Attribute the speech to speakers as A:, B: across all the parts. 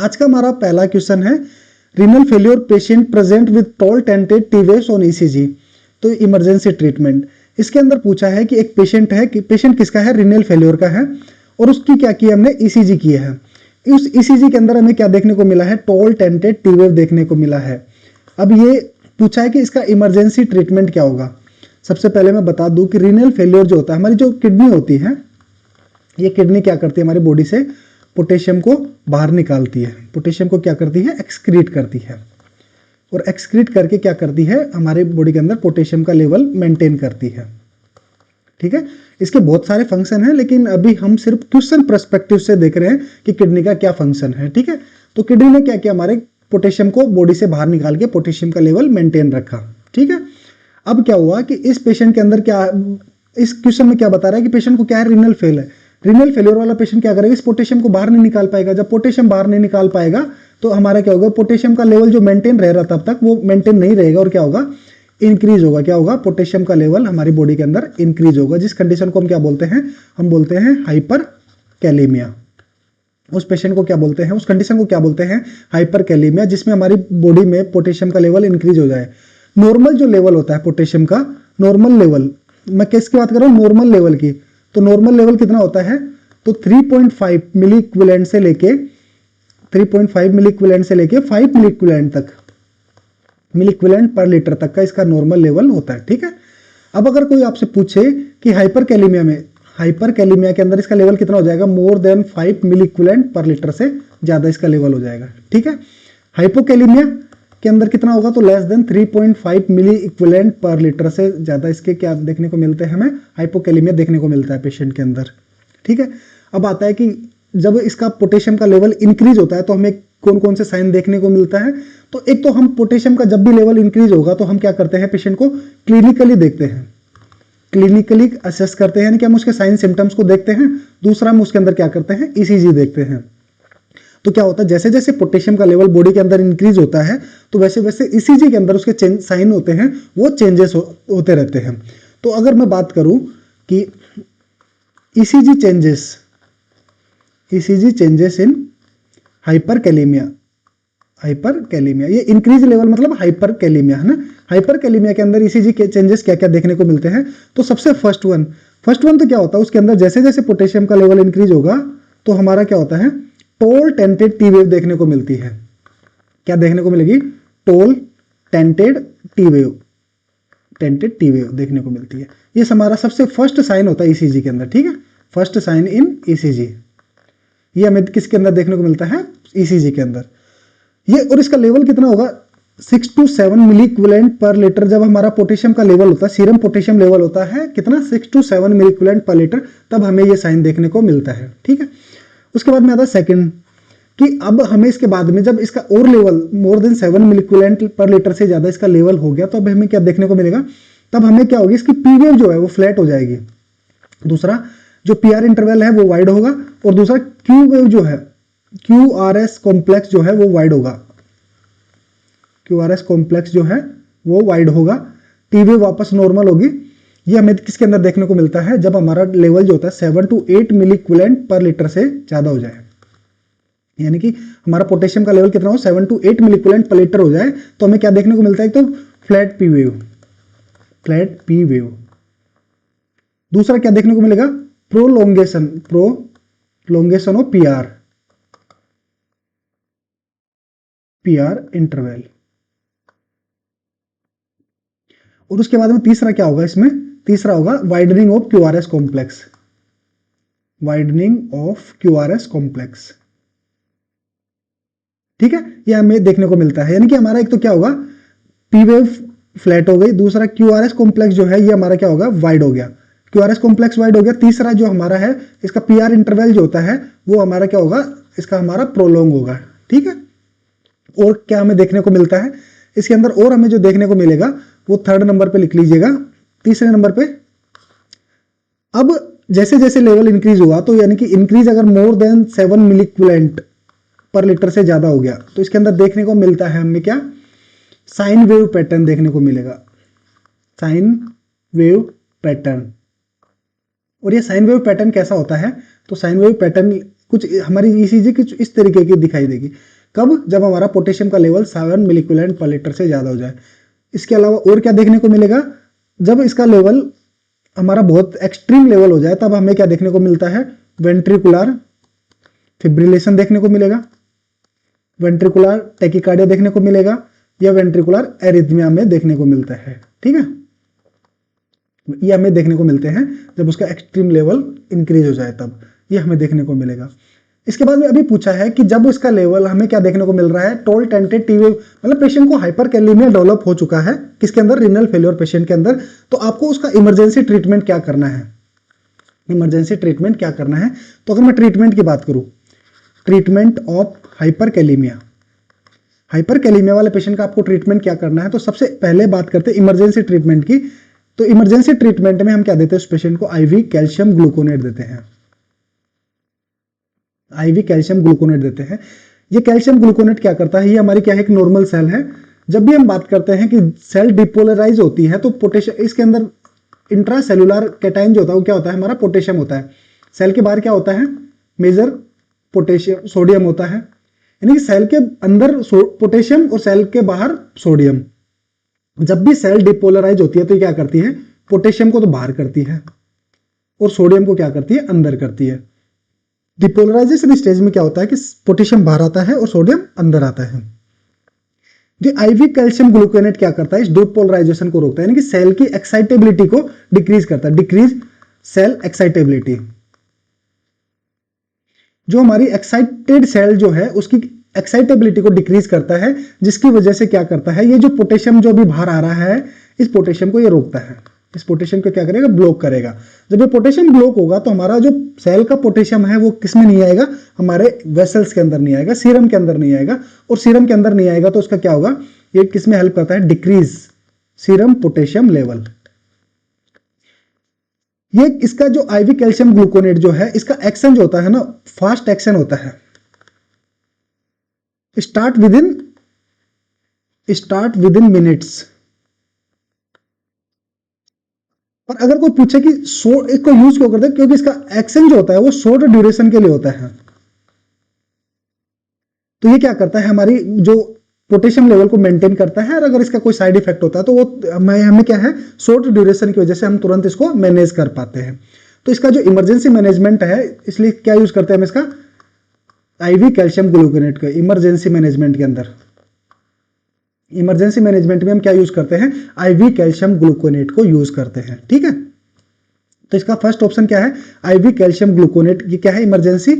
A: आज का हमारा पहला क्वेश्चन है renal failure patient present with tall tented T waves on ECG, तो इमरजेंसी ट्रीटमेंट। इसके अंदर पूछा है कि एक पेशेंट है कि पेशेंट किसका है, रीनल फेल्योर का है, और उसकी क्या की हमने ईसीजी की है। उस ईसीजी के अंदर हमें क्या देखने को मिला है, टॉल टेंटेड टी वेव देखने को मिला है। अब ये पूछा है कि इसका इमरजेंसी ट्रीटमेंट क्या होगा। सबसे पहले मैं बता दूं कि रीनल फेल्योर जो होता है, हमारी जो किडनी होती है, ये किडनी क्या करती है, हमारी बॉडी से पोटेशियम को बाहर निकालती है। पोटेशियम को क्या करती है, एक्सक्रीट करती है, और एक्सक्रीट करके क्या करती है, हमारे बॉडी के अंदर पोटेशियम का लेवल मेंटेन करती है। ठीक है, इसके बहुत सारे फंक्शन हैं, लेकिन अभी हम सिर्फ क्वेश्चन पर्सपेक्टिव से देख रहे हैं कि किडनी का क्या फंक्शन है। ठीक है, तो किडनी ने क्या किया, हमारे पोटेशियम को बॉडी से बाहर निकाल के पोटेशियम का लेवल मेंटेन रखा। ठीक है, अब क्या हुआ कि इस पेशेंट के अंदर क्या, इस क्वेश्चन में क्या बता रहा है कि पेशेंट को क्या है, रीनल फेल है। रीनल फेलियर वाला पेशेंट क्या करेगा, इस पोटेशियम को बाहर नहीं निकाल पाएगा। जब पोटेशियम बाहर नहीं निकाल पाएगा तो हमारा क्या होगा, पोटेशियम का लेवल जो मेंटेन रह रहा तब तक वो मेंटेन नहीं रहेगा, और क्या होगा, इंक्रीज होगा। क्या होगा, पोटेशियम का लेवल हमारी बॉडी के अंदर इंक्रीज होगा, जिस कंडीशन को हम क्या बोलते हैं, हम बोलते हैं हाइपर कैलेमिया। उस पेशेंट को क्या बोलते हैं, उस कंडीशन को क्या बोलते हैं, हाइपर कैलेमिया, जिसमें हमारी बॉडी में पोटेशियम का लेवल इंक्रीज हो जाए। नॉर्मल जो लेवल होता है पोटेशियम का, नॉर्मल लेवल, मैं किसकी बात कर रहा हूँ, नॉर्मल लेवल की, तो नॉर्मल लेवल कितना होता है, तो 3.5 मिली इक्विवेलेंट से लेके 3.5 मिली इक्विवेलेंट से लेके 5 मिली इक्विवेलेंट तक, मिली इक्विवेलेंट पर लीटर तक का इसका नॉर्मल लेवल होता है। ठीक है, अब अगर कोई आपसे पूछे कि हाइपर कैलेमिया में, हाइपर कैलेमिया के अंदर इसका लेवल कितना हो जाएगा, मोर देन 5 मिली इक्विवेलेंट पर लीटर से ज्यादा इसका लेवल हो जाएगा। ठीक है, हाइपोकैलेमिया के अंदर कितना होगा, तो लेस देन 3.5 मिली इक्विवेलेंट पर लीटर से ज्यादा इसके क्या देखने को मिलते हैं, हमें हाइपोकैलेमिया देखने को मिलता है पेशेंट के अंदर। ठीक है, अब आता है कि जब इसका पोटेशियम का लेवल इंक्रीज होता है तो हमें कौन कौन से साइन देखने को मिलता है। तो एक तो हम पोटेशियम का जब भी लेवल इंक्रीज होगा तो हम क्या करते हैं, पेशेंट को क्लिनिकली देखते हैं, क्लिनिकली असेस करते हैं, यानी कि हम उसके साइन सिम्टम्स को देखते हैं। दूसरा हम उसके अंदर क्या करते हैं, ईसीजी देखते हैं। तो क्या होता है, जैसे जैसे पोटेशियम का लेवल बॉडी के अंदर इंक्रीज होता है तो वैसे वैसे ईसीजी के अंदर उसके साइन होते हैं, वो चेंजेस होते रहते हैं। तो अगर मैं बात करूं कि ECG changes in hyperkalaemia, hyperkalaemia ये इंक्रीज लेवल मतलब हाइपरकैलेमिया है ना। हाइपरकैलेमिया के अंदर ECG के चेंजेस क्या क्या देखने को मिलते हैं, तो सबसे फर्स्ट वन तो क्या होता है, उसके अंदर जैसे जैसे पोटेशियम का लेवल इंक्रीज होगा तो हमारा क्या होता है, टॉल टेंटेड टी वेव देखने को मिलती है। क्या देखने को मिलेगी, tall tented T wave, tented T wave देखने को मिलती है। ये हमारा सबसे फर्स्ट साइन होता है ईसीजी के अंदर। ठीक है, फर्स्ट साइन इन ईसीजी, ये हमें किसके अंदर देखने को मिलता है, ईसीजी के अंदर ये। और इसका लेवल कितना होगा, 6 to 7 milliequivalent per litre. जब हमारा पोटेशियम का लेवल होता है, सीरम पोटेशियम लेवल होता है कितना, 6 to 7 milliequivalent per litre, तब हमें ये साइन देखने को मिलता है। ठीक है, उसके बाद में आता है सेकंड कि अब हमें इसके बाद में जब इसका और level more than 7 milliequivalent per litre से ज्यादा इसका लेवल हो गया तो अब हमें क्या देखने को मिलेगा, तब हमें क्या होगी, इसकी पी वेव जो है वो फ्लैट हो जाएगी। दूसरा जो पीआर इंटरवल है वो वाइड होगा, और दूसरा क्यू वेव जो है, QRS कॉम्प्लेक्स जो है वो वाइड होगा, QRS कॉम्प्लेक्स जो है वो वाइड होगा। टी वेव वापस नॉर्मल होगी। ये हमें किसके अंदर देखने को मिलता है, जब हमारा लेवल जो होता है 7 to 8 milliequivalent per litre से ज्यादा हो जाए, यानी कि हमारा पोटेशियम का लेवल कितना हो, 7 to 8 milliequivalent per litre हो जाए तो हमें क्या देखने को मिलता है, तो flat P wave, flat P wave. दूसरा क्या देखने को मिलेगा, प्रोलोंगेशन ऑफ पीआर इंटरवल। और उसके बाद में तीसरा क्या होगा, इसमें तीसरा होगा widening of QRS complex, widening of QRS complex. ठीक है, ये हमें देखने को मिलता है, यानी कि हमारा एक तो क्या होगा, पी वेव फ्लैट हो गई, दूसरा QRS कॉम्प्लेक्स जो है ये हमारा क्या होगा, वाइड हो गया, QRS कॉम्प्लेक्स वाइड हो गया। तीसरा जो हमारा है इसका पीआर इंटरवल जो होता है वो हमारा क्या होगा, इसका हमारा प्रोलोंग होगा। ठीक है, और क्या हमें देखने को मिलता है इसके अंदर, और हमें जो देखने को मिलेगा वो थर्ड नंबर पे लिख लीजिएगा, तीसरे नंबर पे। अब जैसे जैसे लेवल इंक्रीज हुआ तो यानी कि इंक्रीज अगर more than 7 milliequivalent per litre से ज्यादा हो गया तो इसके अंदर देखने को मिलता है हमें क्या, साइन वेव पैटर्न देखने को मिलेगा, साइन वेव पैटर्न। और ये साइन वेव पैटर्न कैसा होता है, तो साइन वेव पैटर्न कुछ हमारी ईसीजी कुछ इस तरीके की दिखाई देगी। कब? जब हमारा पोटेशियम का लेवल 7 मिलीक्यूलेंट पर लीटर से ज़्यादा हो जाए। इसके अलावा और क्या देखने को मिलेगा? जब इसका लेवल हमारा बहुत एक्सट्रीम लेवल हो जाए तब हमें क्या देखने को मिलता है? वेंट्रिकुलर फिब्रिलेशन देखने को मिलेगा, वेंट्रिकुलर टैकिकार्डिया देखने को मिलेगा, या वेंट्रिकुलर एरिथमिया में देखने को मिलता है। ठीक है, ये हमें देखने को मिलते हैं जब उसका एक्सट्रीम लेवल इंक्रीज हो जाए, तब ये हमें देखने को मिलेगा। इसके बाद में अभी पूछा है कि जब इसका लेवल हमें क्या देखने को मिल रहा है? टोल टेंटेटिव, मतलब पेशेंट को हाइपरकैलेमिया डेवलप हो चुका है, किसके अंदर? रीनल फेलियर पेशेंट के अंदर। तो आपको उसका इमरजेंसी ट्रीटमेंट क्या करना है? इमरजेंसी ट्रीटमेंट क्या करना है? तो अगर मैं ट्रीटमेंट की बात करूं, ट्रीटमेंट ऑफ हाइपरकैलेमिया, हाइपरकैलेमिया वाले पेशेंट का आपको ट्रीटमेंट क्या करना है? तो सबसे पहले बात करते हैं इमरजेंसी ट्रीटमेंट की। तो इमरजेंसी ट्रीटमेंट में हम क्या देते हैं उस पेशेंट को? आईवी कैल्शियम ग्लूकोनेट देते हैं, आईवी कैल्शियम ग्लूकोनेट देते हैं। ये कैल्शियम ग्लूकोनेट क्या करता है? ये हमारी क्या है? एक नॉर्मल सेल है। जब भी हम बात करते हैं कि सेल डिपोलराइज होती है तो पोटेशियम, इसके अंदर इंट्रासेलुलर कैटायन जो होता है वो क्या होता है? हमारा पोटेशियम होता है। सेल के बाहर क्या होता है? मेजर पोटेशियम, सोडियम होता है। यानी कि सेल के अंदर पोटेशियम और सेल के बाहर सोडियम। जब भी सेल डिपोलराइज होती है तो क्या करती है? पोटेशियम को तो बाहर करती है और सोडियम को क्या करती है? अंदर करती है। डिपोलराइजेशन स्टेज में क्या होता है कि पोटेशियम बाहर आता है और सोडियम अंदर आता है। जो आईवी कैल्शियम ग्लूकोनेट क्या करता है? इस डिपोलराइजेशन को रोकता है, यानी कि सेल की एक्साइटेबिलिटी को डिक्रीज करता है, डिक्रीज सेल एक्साइटेबिलिटी। जो हमारी एक्साइटेड सेल जो है उसकी एक्साइटेबिलिटी को डिक्रीज करता है, जिसकी वजह से क्या करता है? ये जो पोटेशियम जो अभी बाहर आ रहा है, इस पोटेशियम को ये रोकता है। इस पोटेशियम को क्या करेगा? ब्लॉक करेगा। जब ये पोटेशियम ब्लॉक होगा तो हमारा जो सेल का पोटेशियम है वो किस में नहीं आएगा? हमारे वेसल्स के अंदर नहीं आएगा, सीरम के अंदर नहीं आएगा। और सीरम के अंदर नहीं आएगा तो उसका क्या होगा? ये किस में हेल्प करता है? Decrease serum potassium level. ये इसका जो आईवी कैल्शियम ग्लूकोनेट जो है, इसका एक्शन जो होता है ना, फास्ट एक्शन होता है। Start with in minutes. और अगर कोई पूछे कि इसको यूज क्यों करते हैं? क्योंकि इसका एक्शन जो होता है वो शॉर्ट ड्यूरेशन के लिए होता है। तो ये क्या करता है? हमारी जो पोटेशियम लेवल को मेंटेन करता है, और अगर इसका कोई साइड इफेक्ट होता है तो वो हमें क्या है? शॉर्ट ड्यूरेशन की वजह से हम तुरंत इसको मैनेज कर पाते हैं। तो इसका जो इमरजेंसी मैनेजमेंट है, इसलिए क्या यूज करते हैं हम इसका? आईवी कैल्शियम ग्लूकोनेट का इमरजेंसी मैनेजमेंट के अंदर। इमरजेंसी मैनेजमेंट में हम क्या यूज करते हैं? आईवी कैल्शियम ग्लूकोनेट को यूज करते हैं। ठीक है, तो इसका फर्स्ट ऑप्शन क्या है? IV calcium gluconate. ये क्या है? इमरजेंसी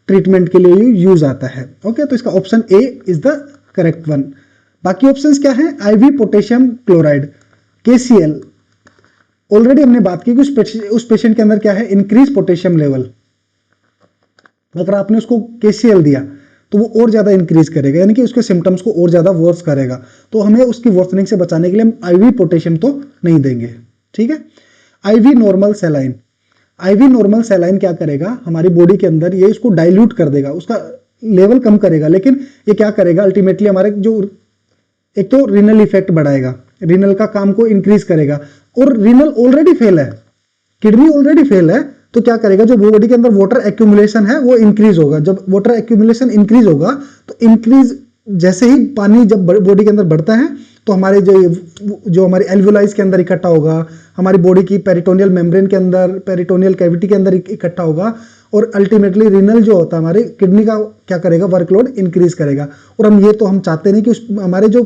A: ट्रीटमेंट के लिए यूज आता है। ओके, तो इसका option A is the correct one. बाकी ऑप्शंस क्या है? IV potassium chloride, KCL. Already हमने बात की कि उस पेशेंट के अंदर क्या है? Increase potassium level. अगर आपने उसको केसीएल दिया तो वो और ज्यादा इंक्रीज करेगा, यानी कि उसके सिम्टम्स को और ज्यादा वर्स करेगा। तो हमें उसकी वर्सनिंग से बचाने के लिए हम आईवी पोटेशियम तो नहीं देंगे। ठीक है, IV normal saline. IV normal saline क्या करेगा? हमारी बॉडी के अंदर ये इसको डाइल्यूट कर देगा, उसका लेवल कम करेगा, लेकिन ये क्या करेगा? अल्टीमेटली हमारे जो एक तो रीनल इफेक्ट बढ़ाएगा, रीनल का काम को इंक्रीज करेगा। और रीनल ऑलरेडी फेल है, किडनी ऑलरेडी फेल है, तो क्या करेगा? जो बॉडी के अंदर वाटर एक्यूमुलेशन है वो इंक्रीज होगा। जब वाटर एक्यूमुलेशन इंक्रीज होगा तो इंक्रीज जैसे ही पानी जब बॉडी के अंदर बढ़ता है तो हमारे जो हमारी एल्वुलाइज के अंदर इकट्ठा होगा, हमारी बॉडी की पेरिटोनियल मेम्ब्रेन के अंदर, पेरिटोनियल कैविटी के अंदर इकट्ठा होगा, और अल्टीमेटली रीनल जो होता है हमारे किडनी का क्या करेगा? वर्कलोड इंक्रीज करेगा। और हम चाहते नहीं कि हमारे जो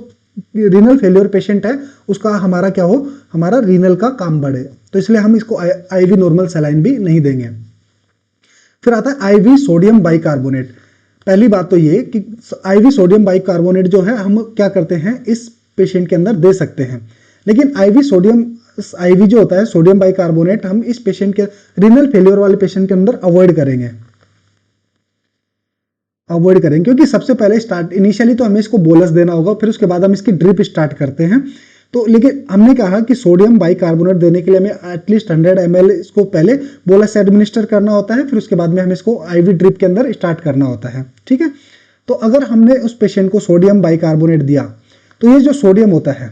A: रीनल फेलियर पेशेंट है उसका हमारा क्या हो? हमारा रीनल का काम बढ़े। तो इसलिए हम इसको आईवी नॉर्मल सलाइन भी नहीं देंगे। फिर आता है आईवी सोडियम बाइकार्बोनेट। पहली बात तो ये कि आईवी सोडियम बाइकार्बोनेट जो है हम क्या करते हैं? इस पेशेंट के अंदर दे सकते हैं, लेकिन आईवी जो होता है सोडियम बाइकार्बोनेट हम इस पेशेंट के रीनल फेलियर वाले पेशेंट के अंदर अवॉइड करेंगे, क्योंकि सबसे पहले इनिशियली तो हमें इसको बोलस देना होगा, फिर उसके बाद हम इसकी ड्रिप स्टार्ट करते हैं। तो लेकिन हमने कहा कि सोडियम बाइकार्बोनेट देने के लिए हमें एटलीस्ट 100 ml इसको पहले बोलस एडमिनिस्टर करना होता है, फिर उसके बाद में हमें इसको आईवी ड्रिप के अंदर स्टार्ट करना होता है। ठीक है, तो अगर हमने उस पेशेंट को सोडियम बाइकार्बोनेट दिया तो ये जो सोडियम होता है,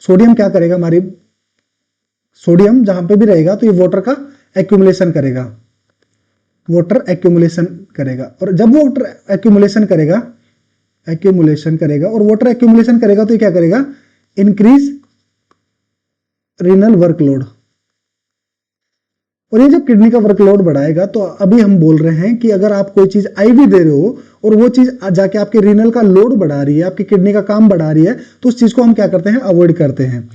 A: सोडियम क्या करेगा? हमारी सोडियम जहां पे भी रहेगा तो ये वाटर का एक्यूमुलेशन करेगा, वाटर एक्यूमुलेशन करेगा, और जब वो वाटर एक्यूमुलेशन करेगा और वाटर एक्यूमुलेशन करेगा तो ये क्या करेगा, इंक्रीज रीनल वर्कलोड। और ये जब किडनी का वर्कलोड बढ़ाएगा तो अभी हम बोल रहे हैं कि अगर आप कोई चीज आईवी दे रहे हो और वो चीज जाके आपके रीनल का लोड बढ़ा रही है, आपकी किडनी का काम बढ़ा रही है, तो उस चीज को हम क्या करते हैं, अवॉइड करते हैं।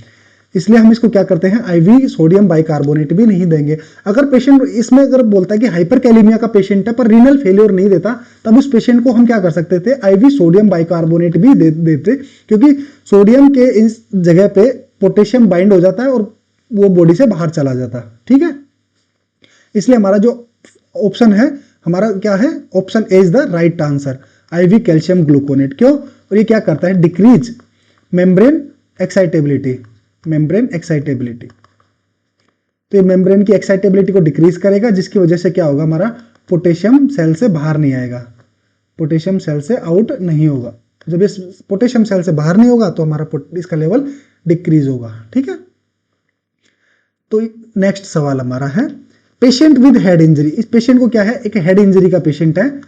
A: इसलिए हम इसको क्या करते हैं, आईवी सोडियम बाइकार्बोनेट भी नहीं देंगे। अगर पेशेंट इसमें अगर बोलता है कि हाइपरकैलेमिया का पेशेंट है पर रीनल फेलियर नहीं देता, तब उस पेशेंट को हम क्या कर सकते थे, आईवी सोडियम बाइकार्बोनेट भी देते, क्योंकि सोडियम के इस जगह पे पोटेशियम बाइंड हो जाता है और वो बॉडी से बाहर चला जाता है। ठीक है, इसलिए हमारा जो ऑप्शन है, हमारा क्या है, option A is the right answer, IV calcium gluconate. क्यों, और ये क्या करता है, डिक्रीज मेम्ब्रेन एक्साइटेबिलिटी, तो ये मेम्ब्रेन की एक्साइटेबिलिटी को डिक्रीज करेगा, जिसकी वजह से क्या होगा, हमारा पोटेशियम सेल से बाहर नहीं आएगा, पोटेशियम सेल से आउट नहीं होगा। जब इस पोटेशियम सेल से बाहर नहीं होगा तो हमारा इसका लेवल डिक्रीज होगा। ठीक है, तो नेक्स्ट सवाल हमारा है, पेशेंट विद हेड इंजरी। इस पेशेंट को क्या है, एक हेड इंजरी का पेशेंट है,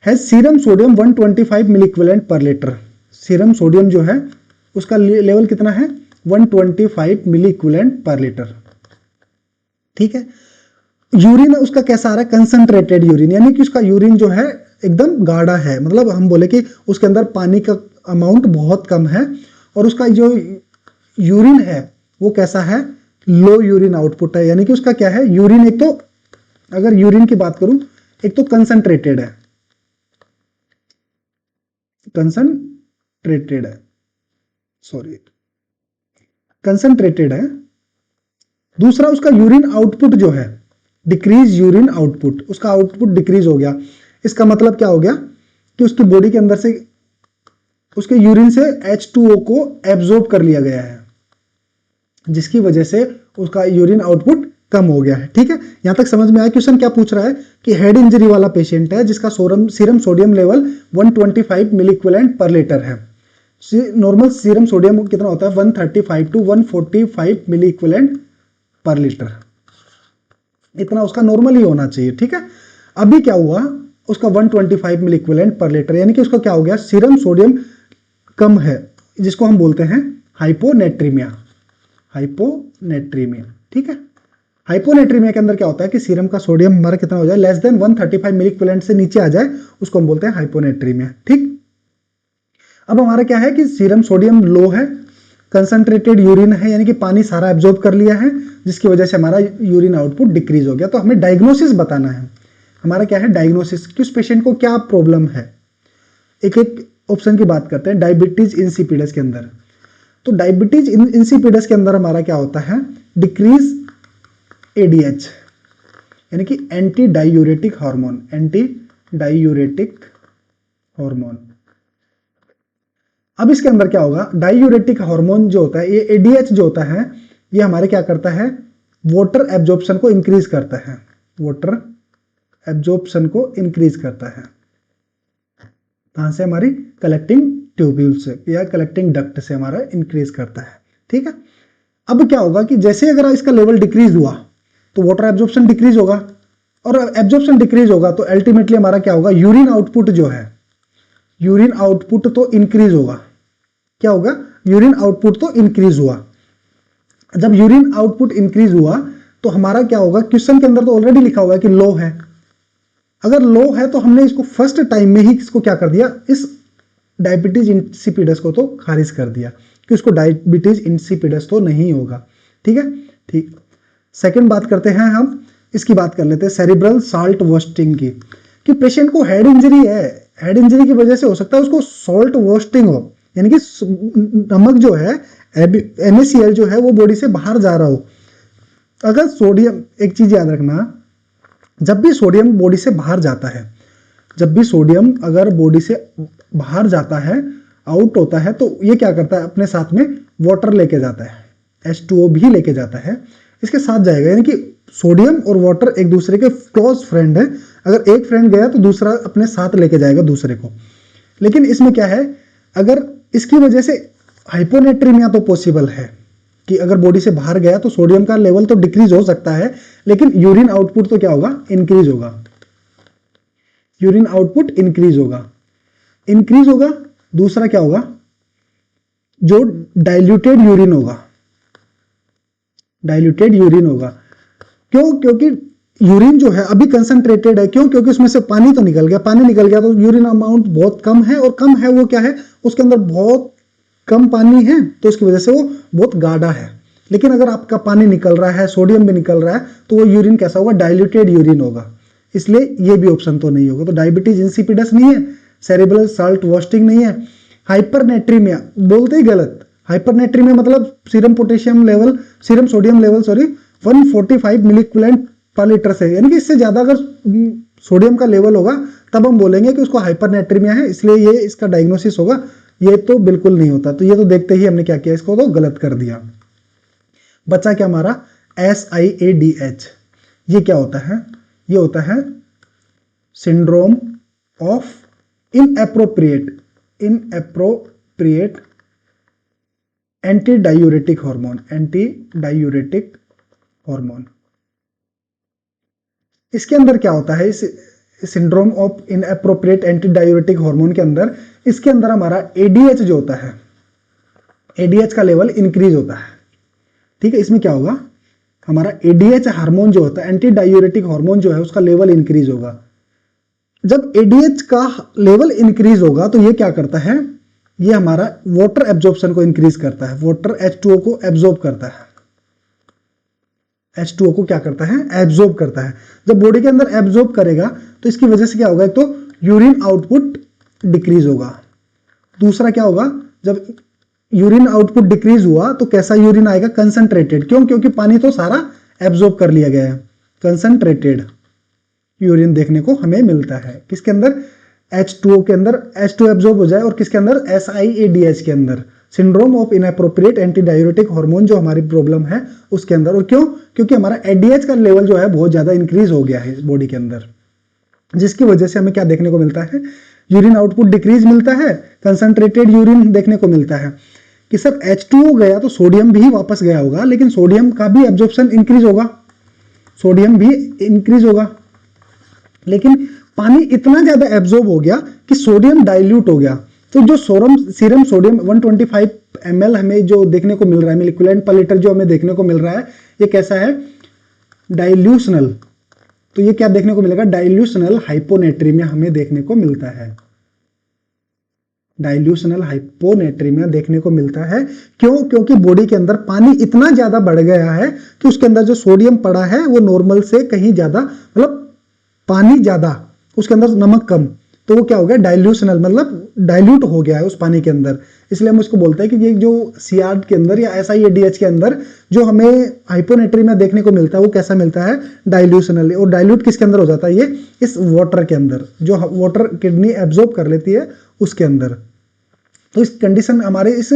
A: has serum sodium 125 milliequivalent per litre. Serum sodium जो है उसका लेवल कितना है, 125 मिली इक्विवेलेंट पर लीटर। ठीक है, यूरिन उसका कैसा आ रहा है, कंसंट्रेटेड यूरिन, यानी कि उसका यूरिन जो है एकदम गाढ़ा है, मतलब हम बोले कि उसके अंदर पानी का अमाउंट बहुत कम है, और उसका जो यूरिन है वो कैसा है, लो यूरिन आउटपुट है, यानी कि उसका क्या है, यूरिन एक तो, अगर यूरिन की बात करूं, एक तो कंसंट्रेटेड है, कंसंट्रेटेड है। दूसरा, उसका यूरिन आउटपुट जो है, डिक्रीज यूरिन आउटपुट, उसका आउटपुट डिक्रीज हो गया। इसका मतलब क्या हो गया कि उसकी बॉडी के अंदर से, उसके यूरिन से H2O को एब्जॉर्ब कर लिया गया है, जिसकी वजह से उसका यूरिन आउटपुट कम हो गया है। ठीक है, यहां तक समझ में आया। क्वेश्चन क्या पूछ रहा है कि हेड इंजरी वाला पेशेंट है जिसका serum sodium level 125 milliequivalent per litre है। नॉर्मल सीरम सोडियम कितना होता है, 135 to 145 milliequivalent per litre, इतना उसका नॉर्मली होना चाहिए। ठीक है, अभी क्या हुआ, उसका 125 मिली इक्विवेलेंट पर लीटर, यानी कि उसका क्या हो गया, सीरम सोडियम कम है, जिसको हम बोलते हैं हाइपोनेट्रीमिया। ठीक है, हाइपोनेट्रीमिया के अंदर क्या होता है कि सीरम का सोडियम हमारा कितना हो जाए, लेस देन 135 मिली इक्विवेलेंट से नीचे आ जाए, उसको हम बोलते हैं हाइपोनेट्रीमिया। ठीक, अब हमारा क्या है कि सीरम सोडियम लो है, कंसंट्रेटेड यूरिन है, यानी कि पानी सारा एब्जॉर्ब कर लिया है, जिसकी वजह से हमारा यूरिन आउटपुट डिक्रीज हो गया। तो हमें डायग्नोसिस बताना है, हमारा क्या है डायग्नोसिस, कि उस पेशेंट को क्या प्रॉब्लम है। एक एक ऑप्शन की बात करते हैं। डायबिटीज इंसिपिडस के अंदर, तो डायबिटीज इंसिपिडस के अंदर हमारा क्या होता है, डिक्रीज एडीएच, यानी कि एंटी डायूरेटिक हार्मोन। अब इसके अंदर क्या होगा, डायूरेटिक हार्मोन जो होता है, ये एडीएच जो होता है, ये हमारे क्या करता है, वाटर एब्जॉर्प्शन को इंक्रीज करता है, कहां से, हमारी कलेक्टिंग ट्यूब्यूल से या कलेक्टिंग डक्ट से हमारा इंक्रीज करता है। ठीक है, अब क्या होगा कि जैसे अगर इसका लेवल डिक्रीज हुआ तो वाटर एब्जॉर्प्शन डिक्रीज होगा, और एब्जॉर्प्शन डिक्रीज होगा तो अल्टीमेटली हमारा क्या होगा, यूरिन आउटपुट जो है, यूरिन आउटपुट तो इंक्रीज होगा। क्या होगा, यूरिन आउटपुट तो इंक्रीज हुआ। जब यूरिन आउटपुट इंक्रीज हुआ तो हमारा क्या होगा, क्वेश्चन के अंदर तो ऑलरेडी लिखा हुआ है कि लो है, अगर लो है तो हमने इसको फर्स्ट टाइम में ही इसको क्या कर दिया, इस डायबिटीज इंसिपिडस को तो खारिज कर दिया कि उसको डायबिटीज इंसिपिडस तो नहीं होगा। ठीक है, ठीक, सेकंड बात करते हैं हम, इसकी बात कर लेते हैं सेरिब्रल साल्ट वॉस्टिंग की, कि पेशेंट को हेड इंजरी है, हेड इंजरी की वजह से हो सकता है उसको सॉल्ट वॉस्टिंग हो, यानी कि नमक जो है, NaCl जो है वो बॉडी से बाहर जा रहा हो। अगर सोडियम, एक चीज याद रखना, जब भी सोडियम बॉडी से बाहर जाता है, जब भी सोडियम अगर बॉडी से बाहर जाता है, आउट होता है, तो ये क्या करता है, अपने साथ में वाटर लेके जाता है, H2O भी लेके जाता है, इसके साथ जाएगा, यानी कि सोडियम और वाटर एक दूसरे के क्लोज फ्रेंड है। अगर एक फ्रेंड गया तो दूसरा अपने साथ लेके जाएगा दूसरे को। लेकिन इसमें क्या है, अगर इसकी वजह से हाइपोनेट्रीमिया तो पॉसिबल है कि अगर बॉडी से बाहर गया तो सोडियम का लेवल तो डिक्रीज हो सकता है, लेकिन यूरिन आउटपुट तो क्या होगा, इंक्रीज होगा। यूरिन आउटपुट इंक्रीज होगा, इंक्रीज होगा। दूसरा क्या होगा, जो डाइल्यूटेड यूरिन होगा, डाइल्यूटेड यूरिन होगा। क्यों? क्योंकि यूरिन जो है अभी कंसंट्रेटेड है। क्यों? क्योंकि उसमें से पानी तो निकल गया, पानी निकल गया तो यूरिन अमाउंट बहुत कम है, और कम है वो क्या है, उसके अंदर बहुत कम पानी है, तो उसकी वजह से वो बहुत गाढ़ा है। लेकिन अगर आपका पानी निकल रहा है, सोडियम भी निकल रहा है, तो वो यूरिन कैसा होगा, डाइल्यूटेड यूरिन होगा। इसलिए ये भी ऑप्शन तो नहीं होगा। तो डायबिटीज इंसिपिडस नहीं है, सेरेब्रल साल्ट वॉस्टिंग नहीं है, हाइपरनेट्रीमिया बोलते ही गलत। हाइपरनेट्रीमिया मतलब serum potassium level, serum sodium level 145 मिलीक्यूलेंट पर लीटर से, यानी कि इससे ज्यादा अगर सोडियम का लेवल होगा तब हम बोलेंगे कि उसको हाइपरनेट्रीमिया है, इसलिए ये इसका डायग्नोसिस होगा। ये तो बिल्कुल नहीं होता। तो ये तो देखते ही हमने क्या किया, इसको तो गलत कर दिया। बचा क्या हमारा, SIADH। ये क्या होता है, ये होता है syndrome of inappropriate anti diuretic hormone, anti diuretic hormone. इसके अंदर क्या होता है, इस syndrome of inappropriate anti diuretic hormone के अंदर, इसके अंदर हमारा ADH जो होता है, ADH का लेवल इंक्रीज होता है। ठीक है, इसमें क्या होगा, हमारा ADH हार्मोन जो होता है, एंटी डायूरेटिक हार्मोन जो है, उसका लेवल इंक्रीज होगा। जब ADH का लेवल इंक्रीज होगा तो ये क्या करता है, ये हमारा वाटर एब्जॉर्प्शन को इंक्रीज करता है, वाटर H2O को एब्जॉर्ब करता है, H2O को क्या करता है, एब्जॉर्ब करता है। जब बॉडी के अंदर एब्जॉर्ब करेगा तो इसकी वजह से क्या होगा, एक तो यूरिन आउटपुट डिक्रीज होगा। दूसरा क्या होगा, जब यूरिन आउटपुट डिक्रीज हुआ तो कैसा यूरिन आएगा, कंसंट्रेटेड। क्यों? क्योंकि पानी तो सारा एब्जॉर्ब कर लिया गया है। कंसंट्रेटेड यूरिन देखने को हमें मिलता है किसके अंदर, H2O के अंदर, H2O एब्जॉर्ब हो जाए, और किसके अंदर, SIADH के अंदर, syndrome of inappropriate anti diuretic hormone जो हमारी प्रॉब्लम है उसके अंदर। और क्यों? क्योंकि हमारा ADH का लेवल जो है बहुत ज्यादा इंक्रीज हो गया है इस बॉडी के अंदर, जिसकी वजह से हमें क्या देखने को मिलता है, यूरिन आउटपुट डिक्रीज मिलता है, कंसंट्रेटेड यूरिन देखने को मिलता है। कि सर H2O गया तो सोडियम भी वापस गया होगा, लेकिन सोडियम का भी एब्जॉर्प्शन इंक्रीज होगा, सोडियम भी इंक्रीज होगा, लेकिन पानी इतना ज्यादा एब्जॉर्ब हो गया कि सोडियम डाइल्यूट हो गया। तो जो सीरम सोडियम 125 ml हमें जो देखने को मिल रहा है, मिलिक्यूलेंट पर लीटर जो हमें देखने को मिल रहा है, ये कैसा है, डाइल्यूशनल। तो ये क्या देखने को मिलेगा, डाइल्यूशनल हाइपोनेट्रीमिया हमें देखने को मिलता है, डाइल्यूशनल हाइपोनेट्रीमिया देखने को मिलता है। क्यों? क्योंकि बॉडी के अंदर पानी इतना ज्यादा बढ़ गया है कि उसके अंदर जो सोडियम पड़ा है वो नॉर्मल से कहीं ज्यादा, मतलब पानी ज्यादा, उसके अंदर नमक कम, तो वो क्या हो गया, डाइल्यूशनल, मतलब डाइल्यूट हो गया है उस पानी के अंदर। इसलिए हम इसको बोलते हैं कि ये जो CR के अंदर या SIADH के अंदर जो हमें हाइपोनेट्रीमिया देखने को मिलता है वो कैसा मिलता है, डाइल्यूशनल। और डाइल्यूट किसके अंदर हो जाता है, ये इस वाटर के अंदर, जो वाटर किडनी एब्जॉर्ब कर लेती है उसके अंदर। तो इस कंडीशन, हमारे इस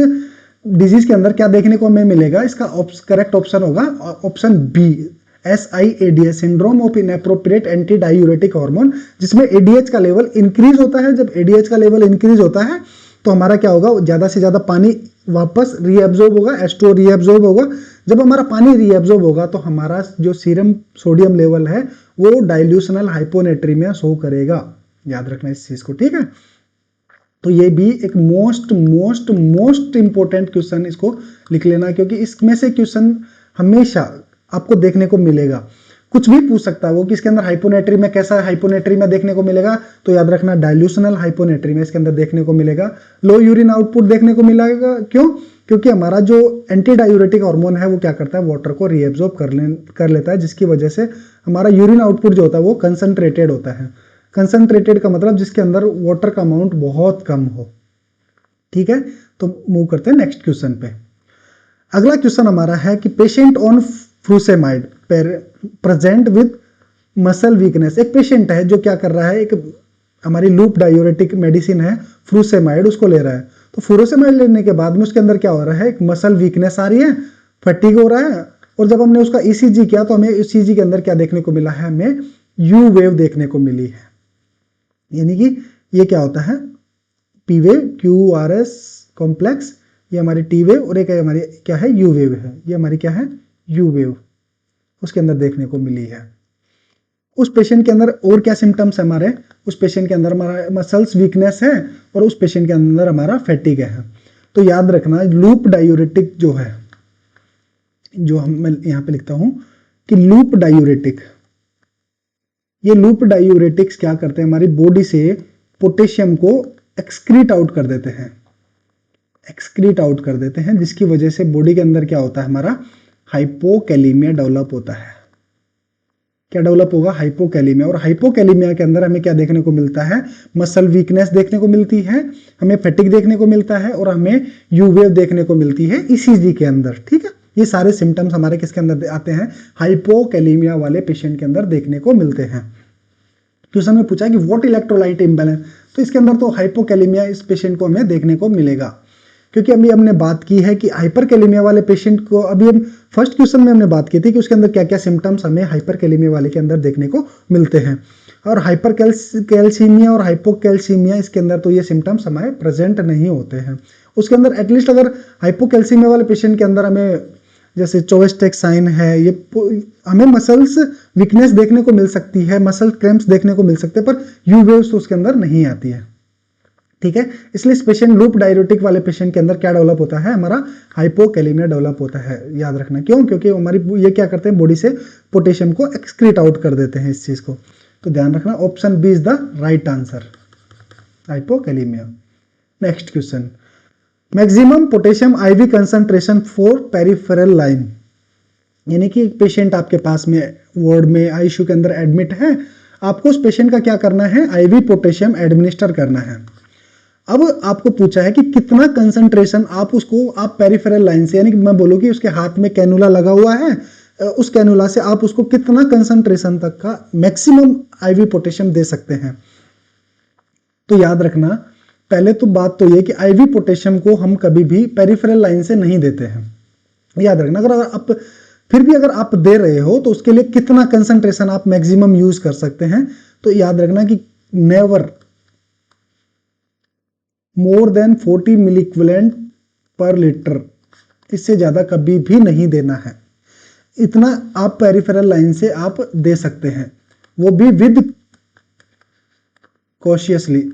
A: डिजीज के अंदर क्या देखने को हमें मिलेगा, इसका करेक्ट ऑप्शन होगा option B, SIADH, syndrome of inappropriate anti diuretic hormone, जिसमें ADH का लेवल इंक्रीज होता है। जब ADH का लेवल इंक्रीज होता है तो हमारा क्या होगा, ज्यादा से ज्यादा पानी वापस रीएब्जॉर्ब होगा, H2O रीएब्जॉर्ब होगा। जब हमारा पानी रीएब्जॉर्ब होगा तो हमारा जो सीरम सोडियम लेवल है वो डाइल्यूशनल हाइपोनेट्रीमिया शो करेगा। याद रखना इस चीज को, ठीक है। तो ये भी एक मोस्ट इंपोर्टेंट क्वेश्चन, इसको लिख लेना, क्योंकि इसमें से क्वेश्चन हमेशा आपको देखने को मिलेगा। कुछ भी पूछ सकता है वो कि इसके अंदर हाइपोनेट्रीमिया कैसा है, हाइपोनेट्रीमिया देखने को मिलेगा, तो याद रखना डाइल्यूशनल हाइपोनेट्रीमिया इसके अंदर देखने को मिलेगा। लो यूरिन आउटपुट देखने को मिलेगा, क्यों? क्योंकि हमारा जो एंटी डायूरेटिक हार्मोन है वो क्या करता है, वाटर को रीएब्जॉर्ब कर लेता है, जिसकी वजह से हमारा यूरिन आउटपुट जो होता है वो कंसंट्रेटेड होता है। कंसंट्रेटेड का मतलब जिसके अंदर वाटर का अमाउंट बहुत कम हो, ठीक है। तो मूव करते हैं नेक्स्ट क्वेश्चन पे। अगला क्वेश्चन हमारा है कि patient on frusemide present with muscle weakness. एक पेशेंट है जो क्या कर रहा है, एक हमारी लूप डायूरेटिक मेडिसिन है फ्रूसेमाइड, उसको ले रहा है। तो फ्रूसेमाइड लेने के बाद में उसके अंदर क्या हो रहा है, एक मसल वीकनेस आ रही है, फटीग हो रहा है। और जब हमने उसका ECG किया तो हमें ECG के अंदर क्या देखने को मिला है, हमें U वेव देखने को मिली है। यानी कि ये क्या होता है, P वेव, QRS कॉम्प्लेक्स, ये हमारी T वेव, और एक हमारी क्या है, U वेव है। ये हमारी क्या है, U वेव उसके अंदर देखने को मिली है। उस पेशेंट के अंदर और क्या सिम्टम्स है हमारे, उस पेशेंट के अंदर हमारा मसल्स वीकनेस है और उस पेशेंट के अंदर हमारा फैटिग है। तो याद रखना लूप डायूरेटिक जो है, जो मैं यहाँ पे लिखता हूं कि लूप डायूरेटिक, ये लूप डायूरेटिक्स क्या करते हैं, हमारी बॉडी से पोटेशियम को एक्सक्रीट आउट कर देते हैं, एक्सक्रीट आउट कर देते हैं, जिसकी वजह से बॉडी के अंदर क्या होता है, हमारा हाइपोकैलीमिया डेवलप होता है। क्या डेवलप होगा, हाइपोकैलीमिया। और हाइपोकैलीमिया के अंदर हमें क्या देखने को मिलता है, मसल वीकनेस देखने को मिलती है, हमें फैटिग देखने को मिलता है और हमें यू वेव देखने को मिलती है ईसीजी के अंदर। ठीक है, ये सारे सिम्टम्स हमारे किसके अंदर आते हैं, हाइपोकैलीमिया वाले पेशेंट के अंदर देखने को मिलते हैं। क्वेश्चन में पूछा है कि व्हाट इलेक्ट्रोलाइट इम्बैलेंस, तो इसके अंदर तो हाइपोकैलीमिया इस पेशेंट को हमें देखने को मिलेगा, क्योंकि अभी हमने बात की है कि हाइपरकैलीमिया वाले पेशेंट को, अभी हम फर्स्ट क्वेश्चन में हमने बात की थी कि उसके अंदर क्या क्या सिम्टम्स हमें हाइपरकैलीमिया वाले के अंदर देखने को मिलते हैं। और हाइपरकैल्सीमिया और हाइपोकैल्सीमिया, इसके अंदर तो ये सिम्टम्स हमारे प्रेजेंट नहीं होते हैं। उसके अंदर एटलीस्ट अगर हाइपोकैल्सीमिया वाले पेशेंट के अंदर हमें जैसे चोवेस्टेक साइन है, ये हमें मसल्स वीकनेस देखने को मिल सकती है, मसल क्रैम्प्स देखने को मिल सकते हैं, पर यू वेव्स तो उसके अंदर नहीं आती है। ठीक है, इसलिए इस पेशेंट लूप डायूरेटिक वाले पेशेंट के अंदर क्या डेवलप होता है, हमारा हाइपोकैलीमिया डेवलप होता है। याद रखना क्यों, क्योंकि हमारी ये क्या करते हैं, बॉडी से पोटेशियम को एक्सक्रीट आउट कर देते हैं इस चीज को। तो ध्यान रखना option B is the right answer, hypokalaemia. Next question, maximum potassium IV concentration for peripheral line, यानी कि एक पेशेंट आपके पास में वार्ड में आईसीयू के अंदर एडमिट है, आपको उस पेशेंट का क्या करना है, आईवी पोटेशियम एडमिनिस्टर करना है। अब आपको पूछा है कि कितना कंसंट्रेशन आप उसको, आप पेरिफेरल लाइन से, यानी कि मैं बोलूँ कि उसके हाथ में कैनुला लगा हुआ है, उस कैनुला से आप उसको कितना कंसंट्रेशन तक का मैक्सिमम आईवी पोटेशियम दे सकते हैं। तो याद रखना, पहले तो बात तो ये कि आईवी पोटेशियम को हम कभी भी पेरिफेरल लाइन से नहीं देते हैं। याद रखना, अगर आप फिर भी अगर आप दे रहे हो तो उसके लिए कितना कंसंट्रेशन आप मैक्सिमम यूज कर सकते हैं। तो याद रखना कि नेवर मोर देन 40 मिली इक्विवेलेंट पर लीटर, इससे ज्यादा कभी भी नहीं देना है। इतना आप पेरिफेरल लाइन से आप दे सकते हैं, वो भी विद कॉशियसली।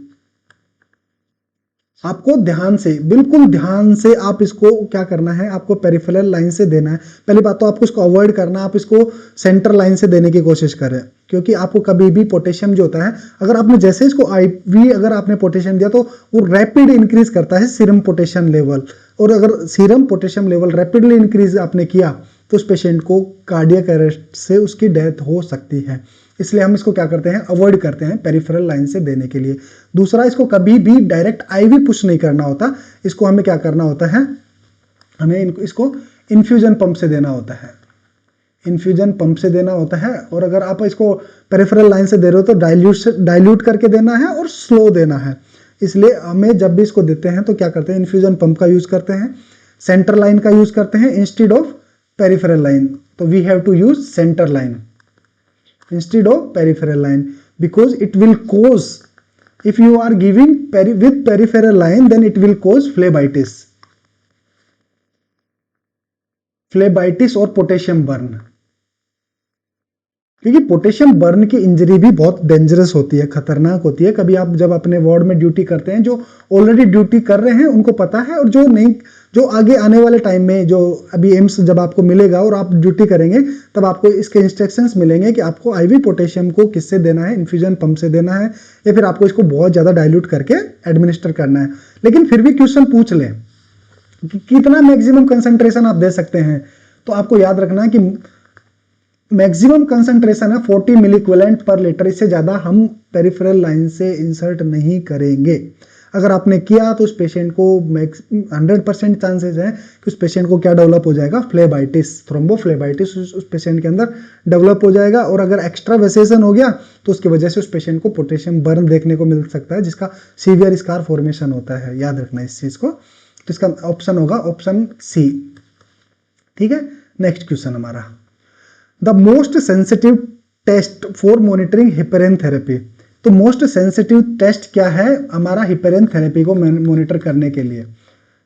A: आपको ध्यान से, बिल्कुल ध्यान से आप इसको क्या करना है, आपको पेरिफेरल लाइन से देना है। पहली बात तो आपको इसको अवॉइड करना है, आप इसको सेंटर लाइन से देने की कोशिश करें, क्योंकि आपको कभी भी पोटेशियम जो होता है, अगर आपने जैसे इसको आईवी अगर आपने पोटेशियम दिया तो वो रैपिड इंक्रीज करता है सीरम पोटेशियम लेवल, और अगर serum potassium level rapidly increase आपने किया तो उस पेशेंट को कार्डियक अरेस्ट से उसकी डेथ हो सकती है। इसलिए हम इसको क्या करते हैं, अवॉइड करते हैं पेरिफेरल लाइन से देने के लिए। दूसरा, इसको कभी भी डायरेक्ट आईवी पुश नहीं करना होता, इसको हमें क्या करना होता है, हमें इसको इन्फ्यूजन पंप से देना होता है, इन्फ्यूजन पंप से देना होता है। और अगर आप इसको पेरिफेरल लाइन से दे रहे हो तो डाइल्यूट करके देना है और स्लो देना है। इसलिए हमें जब भी इसको देते हैं तो क्या करते हैं, इन्फ्यूजन पंप का यूज करते हैं, सेंटर लाइन का यूज करते हैं इंस्टेड ऑफ पेरिफेरल लाइन। तो we have to use centre line instead of peripheral line, because it will cause, if you are giving with peripheral line, then it will cause phlebitis और potassium burn. क्योंकि potassium burn की injury भी बहुत dangerous होती है, खतरनाक होती है। कभी आप जब अपने वार्ड में ड्यूटी करते हैं, जो ऑलरेडी ड्यूटी कर रहे हैं उनको पता है, और जो नहीं, जो आगे आने वाले टाइम में, जो अभी एम्स जब आपको मिलेगा और आप ड्यूटी करेंगे तब आपको इसके इंस्ट्रक्शंस मिलेंगे कि आपको आईवी पोटेशियम को किससे देना है, इन्फ्यूजन पंप से देना है, या फिर आपको इसको बहुत ज्यादा डाइल्यूट करके एडमिनिस्टर करना है। लेकिन फिर भी क्वेश्चन पूछ ले कि कितना मैक्सिमम कंसंट्रेशन आप दे सकते हैं, तो आपको याद रखना है कि मैक्सिमम कंसंट्रेशन है 40 मिली इक्विवेलेंट पर लीटर, इससे ज्यादा हम पेरिफेरल लाइन से इंसर्ट नहीं करेंगे। अगर आपने किया तो उस पेशेंट को 100% चांसेस है कि उस पेशेंट को क्या डेवलप हो जाएगा, फ्लेबाइटिस, थ्रोम्बोफ्लेबाइटिस उस पेशेंट के अंदर डेवलप हो जाएगा। और अगर एक्स्ट्रा वेसेशन हो गया तो उसकी वजह से उस पेशेंट को पोटेशियम बर्न देखने को मिल सकता है, जिसका सीवियर स्कार फॉर्मेशन होता है। याद रखना इस चीज को। तो इसका ऑप्शन होगा ऑप्शन सी। ठीक है, नेक्स्ट क्वेश्चन हमारा, the most sensitive test for monitoring heparin therapy. तो मोस्ट सेंसिटिव टेस्ट क्या है हमारा हिपेरिन थेरेपी को मॉनिटर करने के लिए?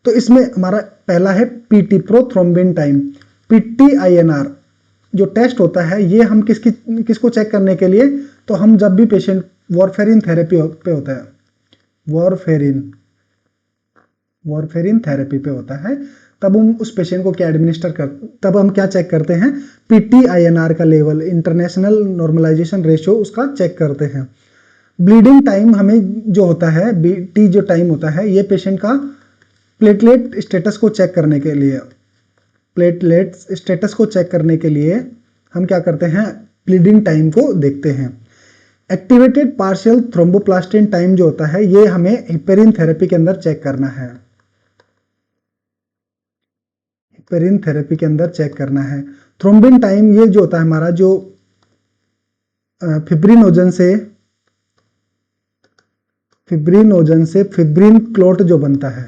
A: तो इसमें हमारा पहला है पीटी, प्रोथ्रोम्बिन टाइम, PTINR जो टेस्ट होता है, ये हम किसको चेक करने के लिए, तो हम जब भी पेशेंट वॉरफेरिन थेरेपी पे होता है, वॉरफेरिन थेरेपी पे होता है, तब हम उस पेशेंट को क्या एडमिनिस्टर कर, तब हम क्या चेक करते हैं, PTINR का लेवल, इंटरनेशनल नॉर्मलाइजेशन रेशियो, उसका चेक करते हैं। ब्लीडिंग टाइम हमें जो होता है, BT जो टाइम होता है, ये पेशेंट का प्लेटलेट स्टेटस को चेक करने के लिए, प्लेटलेट स्टेटस को चेक करने के लिए हम क्या करते हैं, ब्लीडिंग टाइम को देखते हैं। एक्टिवेटेड पार्शियल थ्रोम्बोप्लास्टिन टाइम जो होता है, ये हमें हिपेरिन थेरेपी के अंदर चेक करना है, हिपेरिन थेरेपी के अंदर चेक करना है। थ्रोम्बिन टाइम ये जो होता है हमारा, जो फिब्रिनोजन से फिब्रिन क्लोट जो बनता है,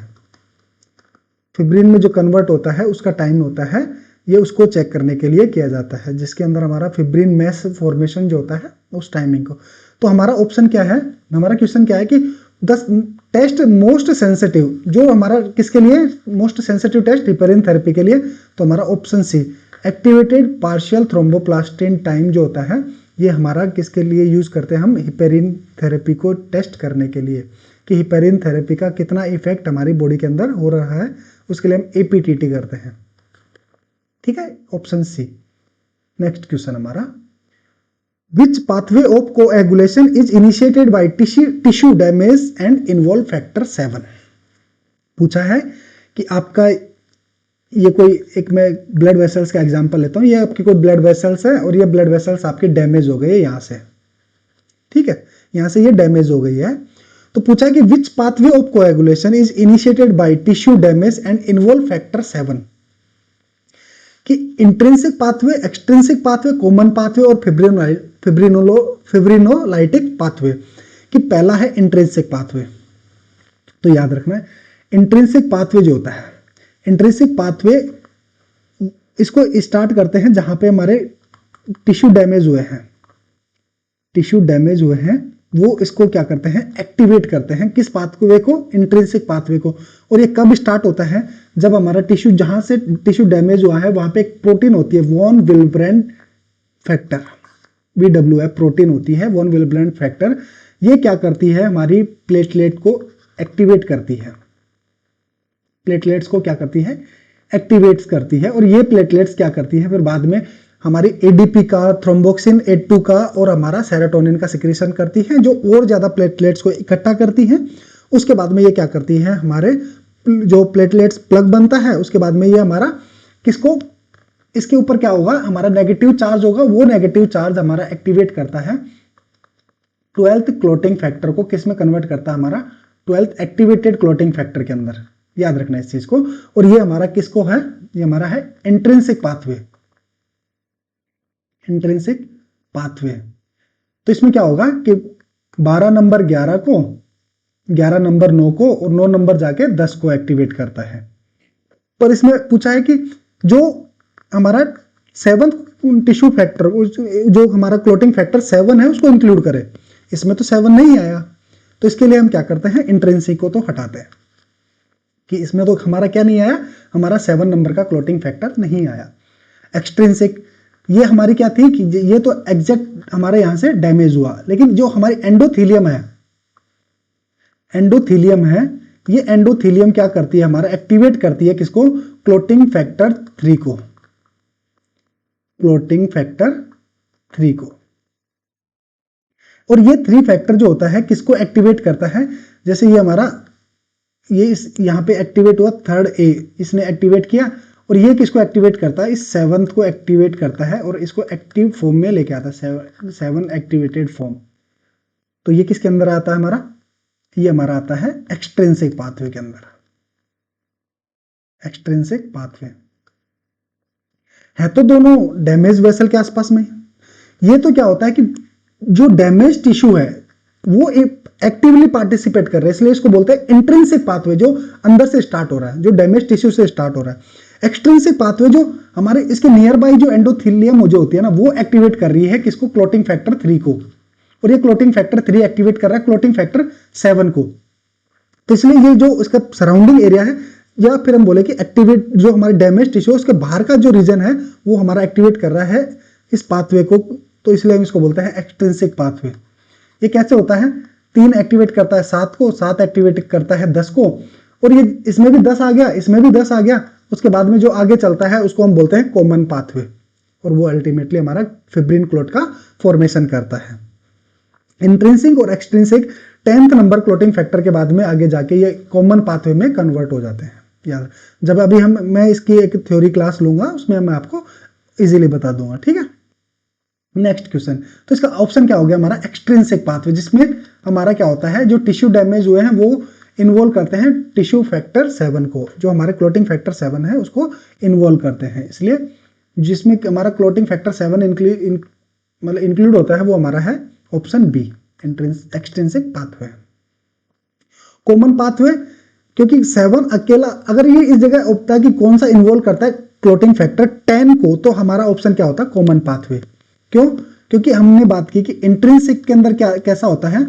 A: फिब्रिन में जो कन्वर्ट होता है, उसका टाइम होता है, ये उसको चेक करने के लिए किया जाता है, जिसके अंदर हमारा फिब्रिन मैस फॉर्मेशन जो होता है उस टाइमिंग को। तो हमारा ऑप्शन क्या है, हमारा क्वेश्चन क्या है कि 10 टेस्ट मोस्ट सेंसिटिव, जो हमारा किसके लिए most sensitive test, heparin therapy के लिए, तो हमारा option C, activated partial thromboplastin time जो होता है, ये हमारा किसके लिए यूज करते हैं, हम हिपेरिन थेरेपी को टेस्ट करने के लिए, कि हिपेरिन थेरेपी का कितना इफेक्ट हमारी बॉडी के अंदर हो रहा है, उसके लिए हम APTT करते हैं। ठीक है, ऑप्शन सी। नेक्स्ट क्वेश्चन हमारा, which pathway of coagulation is initiated by tissue damage and involve factor 7। पूछा है कि आपका ये कोई एक, मैं ब्लड वेसल्स का एग्जांपल लेता हूं, ये आपकी कोई ब्लड वेसल्स है और ये ब्लड वेसल्स आपके डैमेज हो गए यहां से, ठीक है, यहां से ये डैमेज हो गई है। तो पूछा कि which pathway of coagulation is initiated by tissue damage and involve factor 7, कि intrinsic pathway, extrinsic pathway, common pathway और फिब्रिनोलाइटिक पाथवे, कि पहला है इंट्रिंसिक पाथवे। तो याद रखना है, इंट्रिंसिक पाथवे जो होता है, इंट्रिंसिक पाथवे इसको स्टार्ट करते हैं जहां पे हमारे टिश्यू डैमेज हुए हैं, टिश्यू डैमेज हुए हैं, वो इसको क्या करते हैं, एक्टिवेट करते हैं, किस पाथवे को, इंट्रिंसिक पाथवे को। और ये कब स्टार्ट होता है, जब हमारा टिश्यू, जहां से टिश्यू डैमेज हुआ है वहां पे एक प्रोटीन होती है, वॉन विलब्रेंड फैक्टर, VWF प्रोटीन होती है, वॉन विलब्रेंड फैक्टर। ये क्या करती है, हमारी प्लेटलेट को एक्टिवेट करती है, प्लेटलेट्स को क्या करती है, एक्टिवेट्स करती है। और ये प्लेटलेट्स क्या करती है, फिर बाद में हमारी ADP का, थ्रोम्बोक्सिन 8-2 का और हमारा सेरोटोनिन का सिक्रीशन करती है, जो और ज्यादा प्लेटलेट्स को इकट्ठा करती है। उसके बाद में ये क्या करती है, हमारे जो प्लेटलेट्स प्लग बनता है, उसके बाद में ये हमारा किसको, इसके ऊपर क्या होगा, हमारा नेगेटिव चार्ज होगा, वो नेगेटिव चार्ज हमारा एक्टिवेट करता है 12th क्लोटिंग फैक्टर को, किस में कन्वर्ट करता है, हमारा 12th एक्टिवेटेड क्लोटिंग फैक्टर के अंदर। याद रखना इस चीज को। और ये हमारा किसको है, ये हमारा है इंट्रिंसिक पाथवे, इंट्रिंसिक पाथवे। तो इसमें क्या होगा कि 12 नंबर 11 को, 11 नंबर 9 को और 9 नंबर जाके 10 को एक्टिवेट करता है। पर इसमें पूछा है कि जो हमारा 7th टिश्यू फैक्टर, जो हमारा क्लोटिंग फैक्टर 7 है, उसको इंक्लूड करे। इसमें तो 7 नहीं आया, तो इसके लिए हम क्या करते हैं, इंट्रिंसिक को तो हटाते हैं, कि इसमें तो हमारा क्या नहीं आया, हमारा 7 नंबर का क्लोटिंग फैक्टर नहीं आया। एक्सट्रिंसिक, ये हमारी क्या थी कि ये तो एग्जैक्ट हमारे यहां से डैमेज हुआ, लेकिन जो हमारी एंडोथीलियम है, एंडोथीलियम है, ये एंडोथीलियम क्या करती है, हमारा एक्टिवेट करती है किसको, क्लोटिंग फैक्टर 3 को, क्लोटिंग फैक्टर 3 को। और ये 3 फैक्टर जो होता है किसको एक्टिवेट करता है, जैसे ये हमारा, ये यहां पे एक्टिवेट हुआ 3rd A, इसने एक्टिवेट किया, और ये किसको एक्टिवेट करता है, इस 7th को एक्टिवेट करता है और इसको एक्टिव फॉर्म में लेके आता है, 7 एक्टिवेटेड फॉर्म। तो ये किसके अंदर आता है हमारा, ये हमारा आता है एक्सट्रिंसिक पाथवे के अंदर, एक्सट्रिंसिक पाथवे है। तो दोनों डैमेज वेसल के आसपास में। ये तो क्या होता है कि जो डैमेज टिश्यू है वो एक्टिवली पार्टिसिपेट कर रहे हैं, इसलिए इसको बोलते हैं इंट्रिंसिक पाथवे, जो अंदर से स्टार्ट हो रहा है, जो डैमेज टिश्यू से स्टार्ट हो रहा है। एक्सट्रिंसिक पाथवे जो हमारे इसके नियर बाई जो एंडोथीलियम जो होती है ना, वो एक्टिवेट कर रही है किसको, क्लोटिंग फैक्टर 3 को। और ये क्लोटिंग फैक्टर 3 एक्टिवेट कर रहा है क्लोटिंग फैक्टर 7 को। तो इसलिए ये जो इसका सराउंडिंग एरिया है, या फिर हम बोले कि एक्टिवेट, जो हमारे डैमेज टिश्यू उसके बाहर का जो रीजन है, वो हमारा एक्टिवेट कर रहा है इस पाथवे को। तो इसलिए हम इसको बोलते हैं एक्सट्रिंसिक पाथवे। ये कैसे होता है, 3 एक्टिवेट करता है 7 को, 7 एक्टिवेट करता है 10 को, और ये इसमें भी 10 आ गया, इसमें भी 10 आ गया, उसके बाद में जो आगे चलता है उसको हम बोलते हैं कॉमन पाथवे, और वो अल्टीमेटली हमारा फिब्रिन क्लोट का फॉर्मेशन करता है। इंट्रिंसिक और extrinsic 10th number clotting factor के बाद में आगे जाके ये कॉमन पाथवे में कन्वर्ट हो जाते हैं। यार जब अभी मैं इसकी एक थ्योरी क्लास लूंगा उसमें मैं आपको इजीली बता दूंगा, ठीक है। नेक्स्ट क्वेश्चन, तो इसका ऑप्शन क्या हो गया हमारा, एक्सट्रिंसिक पाथवे, जिसमें हमारा क्या होता है, जो टिश्यू डैमेज हुए हैं वो इन्वॉल्व करते हैं टिश्यू फैक्टर 7 को, जो हमारे क्लोटिंग फैक्टर 7 है उसको इन्वॉल्व करते हैं, इसलिए जिसमें हमारा क्लोटिंग फैक्टर 7 मतलब इंक्लूड होता है वो हमारा है option B, extrinsic pathway. Common pathway, क्योंकि 7 अकेला, अगर ये इस जगह होता है कि कौन सा इन्वॉल्व करता है क्लोटिंग फैक्टर 10 को, तो हमारा ऑप्शन क्या होता है, कॉमन पाथवे। क्यों, क्योंकि हमने बात की कि इंट्रिंसिक के अंदर क्या कैसा होता है,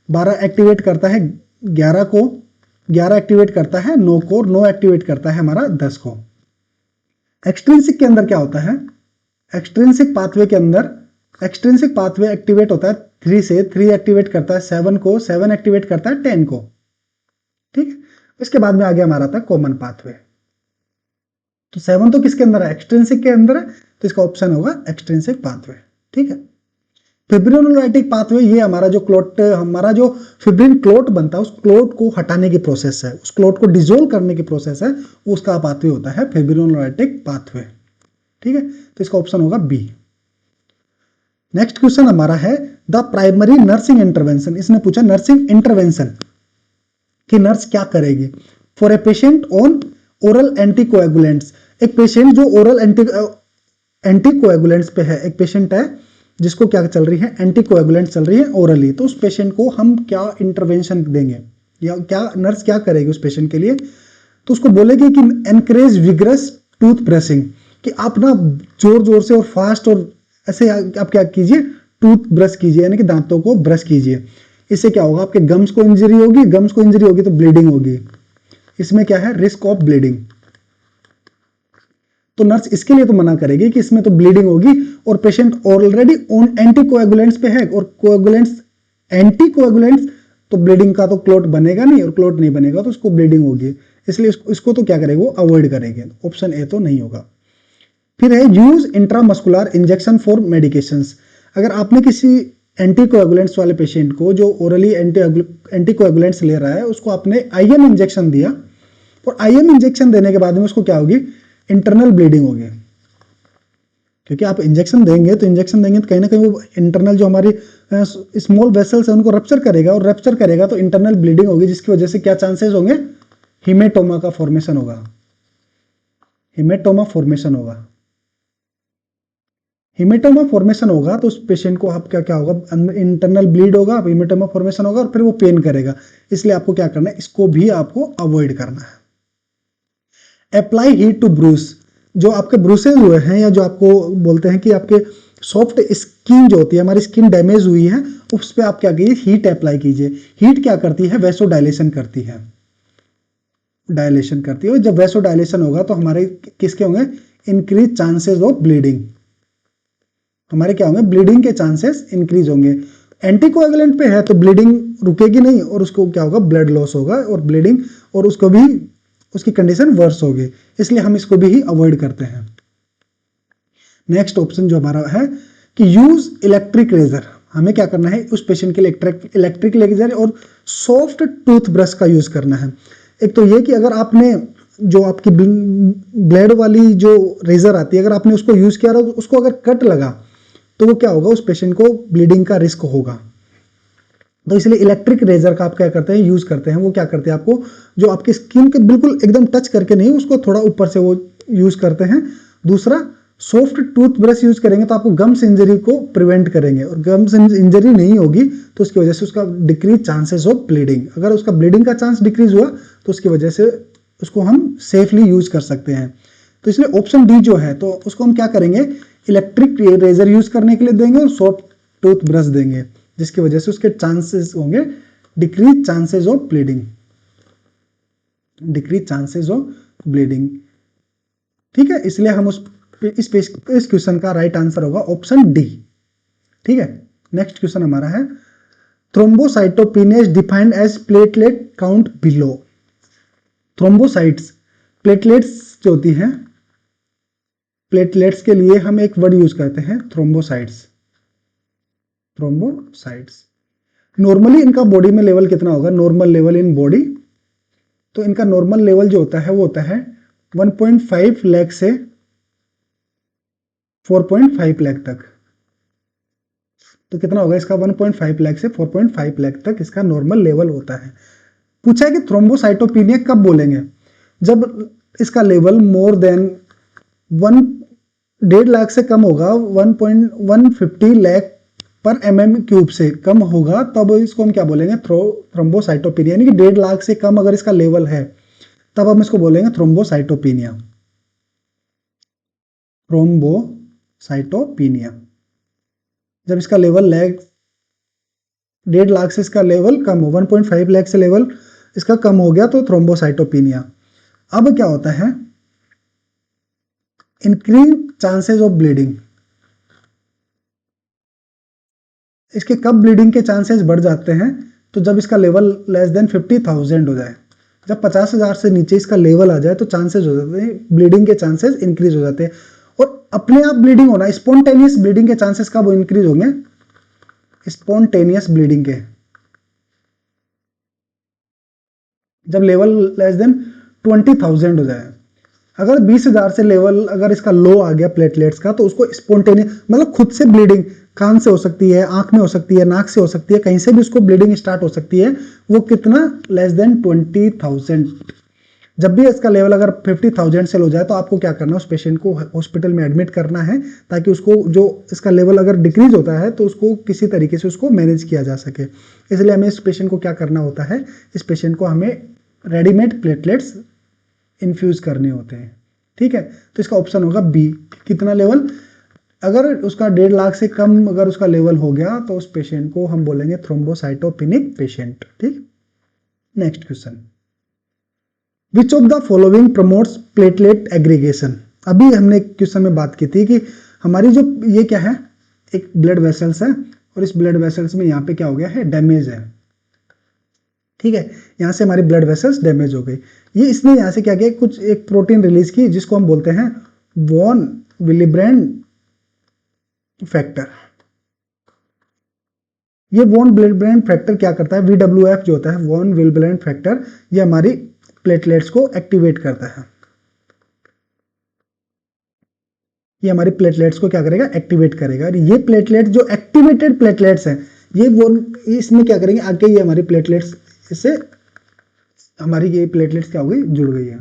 A: 12 एक्टिवेट करता है 11 को, 11 एक्टिवेट करता है 9 को, 9 एक्टिवेट करता है हमारा 10 को। एक्सट्रिंसिक के अंदर क्या होता है, एक्सट्रिंसिक पाथवे के अंदर, एक्सट्रिंसिक पाथवे एक्टिवेट होता है 3 से, 3 एक्टिवेट करता है 7 को, 7 एक्टिवेट करता है 10 को, ठीक है। इसके बाद में आगे हमारा आता है कॉमन पाथवे। तो 7 तो किसके अंदर है, एक्सट्रिंसिक के अंदर है, तो इसका ऑप्शन होगा एक्सट्रिंसिक पाथवे, ठीक है। फिब्रिनोलाइटिक पाथवे, ये हमारा जो क्लोट, हमारा जो फिब्रिन क्लोट बनता है उस क्लोट को हटाने की प्रोसेस है, उस क्लोट को डिसोल्व करने की प्रोसेस है, उसका पाथवे होता है फिब्रिनोलाइटिक पाथवे, ठीक है। तो इसका ऑप्शन होगा बी। नेक्स्ट क्वेश्चन हमारा है द प्राइमरी नर्सिंग इंटरवेंशन, इसने पूछा नर्सिंग इंटरवेंशन कि नर्स क्या करेगी for a patient on oral anticoagulants, एक पेशेंट जो ओरल एंटीकोएगुलेंट्स पे है, एक पेशेंट है जिसको क्या चल रही है, एंटीकोएगुलेंट चल रही है ओरली, तो उस पेशेंट को हम क्या इंटरवेंशन देंगे, या क्या नर्स क्या करेगी उस पेशेंट के लिए, तो उसको बोलेगी कि एनकरेज विग्रस टूथ ब्रशिंग, कि आप ना जोर जोर से और फास्ट और ऐसे आप क्या कीजिए, टूथ ब्रश कीजिए, यानी कि दांतों को ब्रश कीजिए। इससे क्या होगा, आपके गम्स को इंजरी होगी, गम्स को इंजरी होगी तो ब्लीडिंग होगी, इसमें क्या है, रिस्क ऑफ ब्लीडिंग। तो नर्स इसके लिए तो मना करेगी कि इसमें तो ब्लीडिंग होगी, और पेशेंट ऑलरेडी ऑन एंटीकोएगुलेंट्स पे है, और कोएगुलेंट्स एंटीकोएगुलेंट्स, तो ब्लीडिंग का तो क्लोट बनेगा नहीं, और क्लोट नहीं बनेगा तो उसको ब्लीडिंग होगी, इसलिए इसको तो क्या करेगा, वो अवॉइड करेंगे, ऑप्शन ए तो नहीं होगा। फिर है use intramuscular injection for medications, अगर आपने किसी एंटीकोएगुलेंट्स वाले पेशेंट को जो ओरली एंटीकोएगुलेंट्स ले रहा है उसको आपने आईएम इंजेक्शन दिया, और आईएम इंजेक्शन देने के बाद में उसको क्या होगी, इंटरनल ब्लीडिंग होगी, क्योंकि आप इंजेक्शन देंगे तो कहीं ना कहीं वो इंटरनल जो हमारी स्मॉल वेसल्स है उनको रप्चर करेगा, और रप्चर करेगा तो इंटरनल ब्लीडिंग होगी, जिसकी वजह से क्या चांसेस होंगे, हीमेटोमा का फॉर्मेशन होगा, हीमेटोमा फॉर्मेशन होगा। हीमेटोमा फॉर्मेशन होगा तो उस पेशेंट को आप क्या होगा, इंटरनल ब्लीड होगा, हीमेटोमा फॉर्मेशन होगा, और फिर वो पेन करेगा, इसलिए आपको क्या करना है, इसको भी आपको अवॉइड करना है। अप्लाई हीट टू ब्रूस, जो आपके ब्रूसेज हुए हैं, या जो आपको बोलते हैं कि आपके सॉफ्ट स्किन जो होती है, हमारी स्किन डैमेज हुई है, उस पर आप क्या कीजिए, हीट अप्लाई कीजिए। हीट क्या करती है, वैसो डायलेशन करती है, डायलेशन करती है, और जब वैसो डायलेशन होगा तो हमारे किसके होंगे, इंक्रीज चांसेस ऑफ ब्लीडिंग, हमारे क्या होंगे, ब्लीडिंग के चांसेस इंक्रीज होंगे। एंटीकोएगुलेंट पे है तो ब्लीडिंग रुकेगी नहीं, और उसको क्या होगा, ब्लड लॉस होगा, और ब्लीडिंग, और उसको भी उसकी कंडीशन वर्स होगी, इसलिए हम इसको भी ही अवॉइड करते हैं। नेक्स्ट ऑप्शन जो हमारा है कि यूज इलेक्ट्रिक रेजर, हमें क्या करना है, उस पेशेंट के लिए इलेक्ट्रिक रेजर और सॉफ्ट टूथ ब्रश का यूज करना है। एक तो ये कि अगर आपने जो आपकी ब्लेड वाली जो रेजर आती है, अगर आपने उसको यूज किया, उसको अगर कट लगा तो वो क्या होगा, उस पेशेंट को ब्लीडिंग का रिस्क होगा, तो इसलिए इलेक्ट्रिक रेजर का आप क्या करते हैं, यूज करते हैं। वो क्या करते हैं, आपको जो आपकी स्किन के बिल्कुल एकदम टच करके नहीं, उसको थोड़ा ऊपर से वो यूज करते हैं। दूसरा, सॉफ्ट टूथ ब्रश यूज करेंगे तो आपको गम्स इंजरी को प्रिवेंट करेंगे, और गम्स इंजरी नहीं होगी तो उसकी वजह से उसका डिक्रीज चांसेस ऑफ ब्लीडिंग, अगर उसका ब्लीडिंग का चांस डिक्रीज हुआ तो उसकी वजह से उसको हम सेफली यूज कर सकते हैं। तो इसलिए ऑप्शन डी जो है, तो उसको हम क्या करेंगे, इलेक्ट्रिक रेजर यूज करने के लिए देंगे, और सॉफ्ट टूथ ब्रश देंगे, जिसकी वजह से उसके चांसेस होंगे decrease chances of bleeding, decrease chances of bleeding, ठीक है। इसलिए हम इस क्वेश्चन का राइट आंसर होगा ऑप्शन डी, ठीक है। नेक्स्ट क्वेश्चन हमारा है thrombocytopenia is defined as platelet count below. Thrombocytes, platelets जो होती हैं, प्लेटलेट्स के लिए हम एक वर्ड यूज करते हैं थ्रोम्बोसाइट्स। थ्रोम्बोसाइट्स नॉर्मली इनका बॉडी में लेवल कितना होगा, नॉर्मल लेवल इन बॉडी, तो इनका नॉर्मल लेवल जो होता है वो होता है 1.5 लाख से 4.5 लाख तक। तो कितना होगा इसका, 1.5 लाख से 4.5 लाख तक इसका नॉर्मल लेवल होता है। पूछा है कि थ्रोम्बोसाइटोपिनिया कब बोलेंगे, जब इसका लेवल मोर देन 1.5 लाख से कम होगा, 1.150 लाख पर mm³ से कम होगा, तब इसको हम क्या बोलेंगे, थ्रोम्बोसाइटोपिनिया। यानी कि 1.5 लाख से कम अगर इसका लेवल है तब हम इसको बोलेंगे थ्रोम्बोसाइटोपिनिया। थ्रोम्बोसाइटोपिनिया जब इसका लेवल 1.5 लाख से इसका लेवल कम हो, 1.5 लाख से लेवल इसका कम हो गया, तो थ्रोम्बोसाइटोपिनिया। अब क्या होता है, इंक्रीज चांसेस ऑफ ब्लीडिंग। इसके कब ब्लीडिंग के चांसेस बढ़ जाते हैं, तो जब इसका लेवल लेस देन 50,000 हो जाए, जब 50,000 से नीचे इसका लेवल आ जाए तो चांसेस हो जाते हैं, ब्लीडिंग के चांसेस इंक्रीज हो जाते हैं। और अपने आप ब्लीडिंग होना, स्पॉन्टेनियस ब्लीडिंग के चांसेस कब इंक्रीज होंगे, स्पॉन्टेनियस ब्लीडिंग के जब लेवल लेस देन 20,000 हो जाए। अगर 20,000 से लेवल अगर इसका लो आ गया प्लेटलेट्स का, तो उसको स्पॉन्टेनियस मतलब खुद से ब्लीडिंग, कान से हो सकती है, आंख में हो सकती है, नाक से हो सकती है, कहीं से भी उसको ब्लीडिंग स्टार्ट हो सकती है, वो कितना, लेस देन 20,000। जब भी इसका लेवल अगर 50,000 से हो जाए तो आपको क्या करना है, उस पेशेंट को हॉस्पिटल में एडमिट करना है, ताकि उसको जो इसका लेवल अगर डिक्रीज होता है तो उसको किसी तरीके से उसको मैनेज किया जा सके। इसलिए हमें इस पेशेंट को क्या करना होता है, इस पेशेंट को हमें रेडीमेड प्लेटलेट्स इन्फ्यूज करने होते हैं। ठीक है, तो इसका ऑप्शन होगा बी। कितना लेवल, अगर उसका 1.5 लाख से कम अगर उसका लेवल हो गया तो उस पेशेंट को हम बोलेंगे थ्रोम्बोसाइटोपिनिक पेशेंट। ठीक, next question, which of the following promotes platelet aggregation. अभी हमने क्वेश्चन में बात की थी कि हमारी जो ये क्या है, एक ब्लड वेसल्स है, और इस ब्लड वेसल्स में यहाँ पे क्या हो गया है, डैमेज है। ठीक है, यहां से हमारी ब्लड वेसल्स डैमेज हो गई, ये इसने यहां से क्या किया, कुछ एक प्रोटीन रिलीज की जिसको हम बोलते हैं वॉन विलिब्रेंड फैक्टर। ये वॉन विलिब्रेंड फैक्टर क्या करता है, VWF जो होता है, वॉन विलिब्रेंड फैक्टर, ये हमारी प्लेटलेट्स को एक्टिवेट करता है। ये हमारी प्लेटलेट्स को क्या करेगा, एक्टिवेट करेगा। और ये प्लेटलेट जो एक्टिवेटेड प्लेटलेट्स हैं, ये वो इसमें क्या करेंगे, आगे ये हमारी प्लेटलेट्स, इससे हमारी ये प्लेटलेट्स क्या हो गई, जुड़ गई है।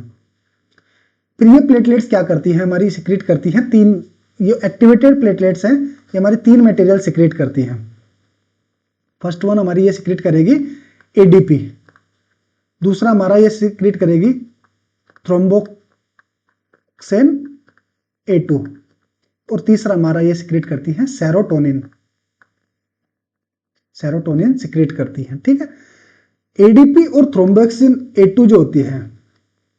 A: फिर ये प्लेटलेट्स क्या करती हैं, हमारी सिक्रेट करती हैं तीन, ये एक्टिवेटेड प्लेटलेट्स हैं, ये हमारी 3 मटेरियल सिक्रेट करती हैं। फर्स्ट वन हमारी ये सिक्रेट करेगी ADP, दूसरा हमारा ये सिक्रेट करेगी थ्रोम्बोक्सिन A2, और तीसरा हमारा ये सिक्रेट करती है सेरोटोनिन। सेरोटोनिन सिक्रेट करती है। ठीक है, ADP और थ्रोम्बोक्सिन A2 जो होती है,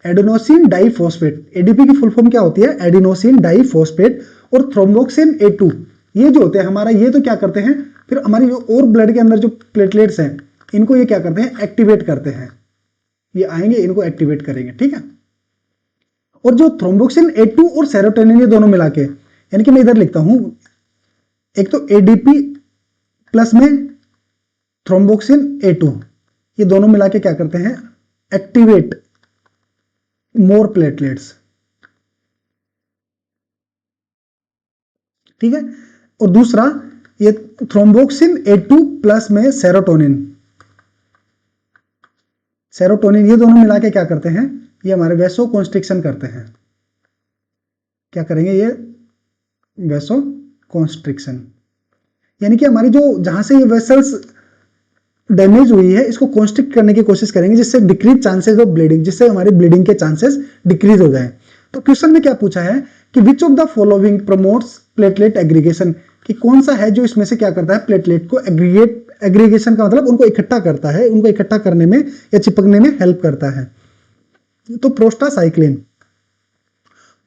A: एडेनोसिन डाइफॉस्फेट, ADP की फुल फॉर्म क्या होती है, एडेनोसिन डाइफॉस्फेट, और थ्रोम्बोक्सिन A2 ये जो होते हैं हमारा, ये तो क्या करते हैं, फिर हमारी जो और ब्लड के अंदर जो प्लेटलेट्स हैं, इनको ये क्या करते हैं, एक्टिवेट करते हैं। ये आएंगे, इनको एक्टिवेट करेंगे। ठीक है, और जो थ्रोम्बोक्सिन A2 और सेरोटोनिन ये दोनों मिला के, यानी कि मैं इधर लिखता हूं, एक तो ADP प्लस में थ्रोम्बोक्सिन A2, ये दोनों मिला के क्या करते हैं, एक्टिवेट मोर प्लेटलेट्स। ठीक है, और दूसरा ये थ्रोम्बोक्सिन A2 प्लस में सेरोटोनिन, सेरोटोनिन ये दोनों मिला के क्या करते हैं, ये हमारे वेसो कॉन्स्ट्रिक्शन करते हैं। क्या करेंगे, ये वेसो कॉन्स्ट्रिक्शन, यानी कि हमारी जो जहां से ये वेसल्स डैमेज हुई है, इसको कॉन्स्ट्रिक्ट करने की कोशिश करेंगे, जिससे डिक्रीज चांसेस ऑफ ब्लीडिंग, जिससे हमारी ब्लीडिंग के चांसेस डिक्रीज हो जाए। तो क्वेश्चन में क्या पूछा है कि which of the following promotes platelet aggregation, कि कौन सा है जो इसमें से क्या करता है, प्लेटलेट को एग्रीगेशन का मतलब उनको इकट्ठा करता है, उनको इकट्ठा करने में या चिपकने में हेल्प करता है। तो प्रोस्टासाइक्लिन,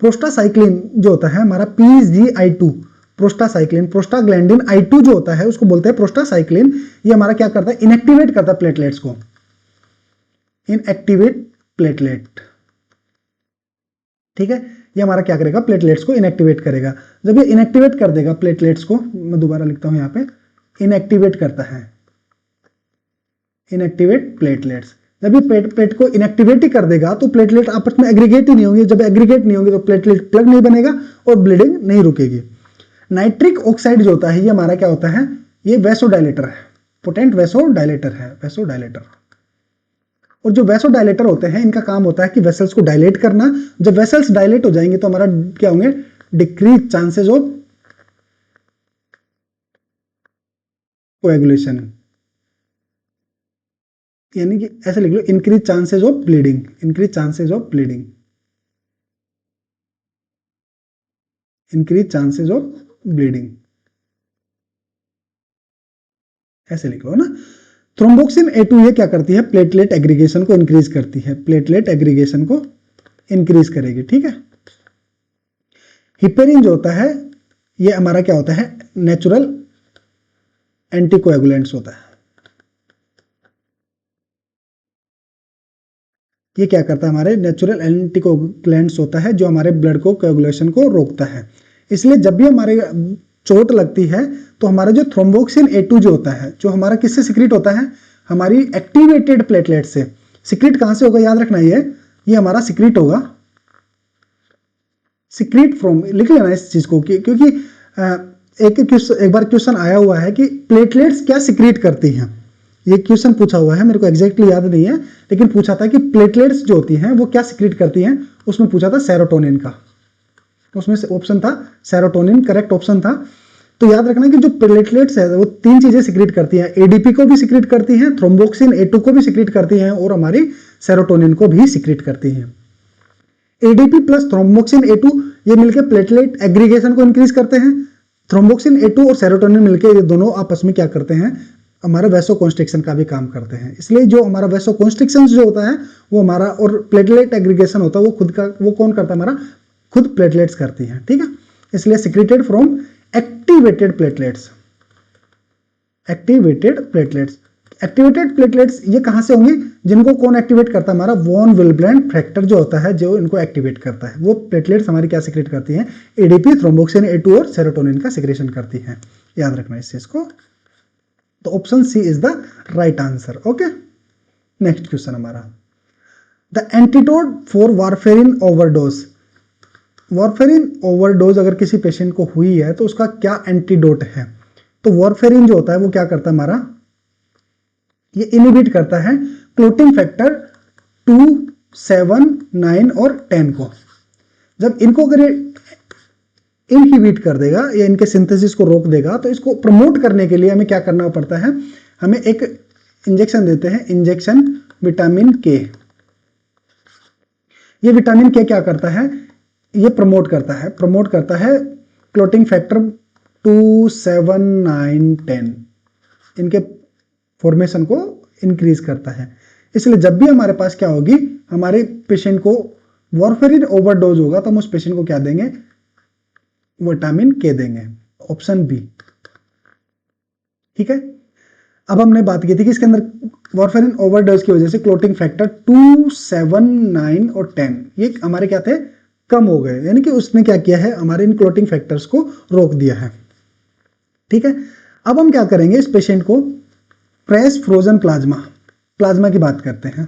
A: प्रोस्टासाइक्लिन जो होता है हमारा PGI2, प्रोस्टासाइक्लिन, प्रोस्टाग्लैंडिन I2 जो होता है उसको बोलते हैं प्रोस्टासाइक्लिन। ये हमारा क्या करता है, इनएक्टिवेट करता है प्लेटलेट्स को, इनएक्टिवेट प्लेटलेट, ठीक है। ये हमारा क्या करेगा, प्लेटलेट्स को इनएक्टिवेट करेगा। जब ये इनएक्टिवेट कर देगा प्लेटलेट्स को, मैं दोबारा लिखता हूं यहां पे, इनएक्टिवेट करता है, इनएक्टिवेट प्लेटलेट्स। जब ये प्लेट को इनएक्टिवेट ही कर देगा तो प्लेटलेट आपस में एग्रीगेट ही नहीं होंगे, जब एग्रीगेट नहीं होंगे तो प्लेटलेट प्लग नहीं बनेगा और ब्लीडिंग नहीं रुकेगी। नाइट्रिक ऑक्साइड जो होता है ये हमारा क्या होता है, ये वैसोडायलेटर है, पोटेंट वैसोडायलेटर है, वैसोडायलेटर। और जो वैसोडायलेटर होते हैं इनका काम होता है कि वेसल्स को डायलेट करना। जब वेसल्स डायलेट हो जाएंगे तो हमारा क्या होंगे, डिक्रीज चांसेस ऑफ कोएगुलेशन, यानी कि ऐसे लिख लो, increase chances of bleeding, increase chances of bleeding, increase chances of bleeding, ऐसे लिख लो ना। थ्रोम्बोक्सिन A2 ये क्या करती है, प्लेटलेट एग्रीगेशन को इंक्रीज करती है, प्लेटलेट एग्रीगेशन को इंक्रीज करेगी, ठीक है। हिपेरिन जो होता है ये हमारा क्या होता है, नेचुरल एंटीकोएगुलेंट्स होता है। ये क्या करता है, हमारे नेचुरल एंटीकोएगुलेंट्स होता है जो हमारे ब्लड को कोएगुलेशन को रोकता है। इसलिए जब भी हमारे चोट लगती है तो हमारा जो थ्रोम्बोक्सिन A2 जो होता है, जो हमारा किससे सिक्रीट होता है, हमारी एक्टिवेटेड प्लेटलेट से। सिक्रीट कहां से होगा, याद रखना, ये हमारा सिक्रीट होगा, सिक्रीट फ्रॉम, लिख लेना इस चीज को, क्योंकि एक बार क्वेश्चन आया हुआ है कि प्लेटलेट्स क्या सिक्रीट करती हैं। ये क्वेश्चन पूछा हुआ है, मेरे को एग्जैक्टली याद नहीं है, लेकिन पूछा था कि प्लेटलेट्स जो होती हैं वो क्या सिक्रीट करती हैं। उसमें पूछा था सेरोटोनिन का, उसमें से ऑप्शन था सेरोटोनिन, करेक्ट ऑप्शन था। तो याद रखना कि जो प्लेटलेट्स है वो तीन चीजें सिक्रीट करती हैं, एडीपी को भी सिक्रीट करती हैं, थ्रोम्बोक्सिन A2 को भी सिक्रीट करती हैं और हमारी सेरोटोनिन को भी सिक्रीट करती हैं। एडीपी प्लस थ्रोम्बोक्सिन A2 ये मिलकर प्लेटलेट एग्रीगेशन को इंक्रीज करते हैं। थ्रोम्बोक्सिन A2 और सेरोटोनिन मिलकर ये दोनों आपस में क्या करते हैं, हमारा वैसोकॉन्स्ट्रिक्शन का भी काम करते हैं। इसलिए जो हमारा वैसोकॉन्स्ट्रिक्शन जो होता है वो हमारा, और प्लेटलेट एग्रीगेशन होता है वो खुद का, वो कौन करता है, हमारा खुद प्लेटलेट्स करती हैं, ठीक है। इसलिए secreted from activated platelets, activated platelets. Activated platelets ये कहां से होंगी, जिनको कौन एक्टिवेट करता है, हमारा वॉन विलब्रेंट फैक्टर जो होता है जो इनको एक्टिवेट करता है, वो प्लेटलेट्स हमारी क्या सिक्रेट करती हैं, एडीपी, थ्रोम्बोक्सिन A2 और सेरोटोनिन का सिक्रेशन करती हैं। याद रखना इस चीज को। तो option C is the right answer. Okay, next question हमारा, the antidote for warfarin overdose. Warfarin overdose अगर किसी पेशेंट को हुई है तो उसका क्या एंटीडोट है। तो वारफेरिन जो होता है वो क्या करता है, हमारा ये इनहिबिट करता है क्लोटिंग फैक्टर 2, 7, 9 और 10 को। जब इनको अगर इनहिबिट कर देगा या इनके सिंथेसिस को रोक देगा तो इसको प्रमोट करने के लिए हमें क्या करना पड़ता है, हमें एक इंजेक्शन देते हैं, इंजेक्शन विटामिन के। ये विटामिन के क्या करता है, ये प्रमोट करता है क्लोटिंग फैक्टर 2, 7, 9, 10 इनके फॉर्मेशन को इंक्रीज करता है। इसलिए जब भी हमारे पास क्या होगी, हमारे पेशेंट को वारफेरिन ओवरडोज होगा तो हम उस पेशेंट को क्या देंगे, विटामिन के देंगे, ऑप्शन बी, ठीक है। अब हमने बात की थी कि इसके अंदर वारफेरिन ओवरडोज की वजह से क्लोटिंग फैक्टर 2, 7, 9 और 10 ये हमारे क्या थे, कम हो गए, यानी कि उसने क्या किया है, हमारे इन क्लोटिंग फैक्टर्स को रोक दिया है, ठीक है। अब हम क्या करेंगे, इस पेशेंट को फ्रेश फ्रोजन प्लाज्मा की बात करते हैं।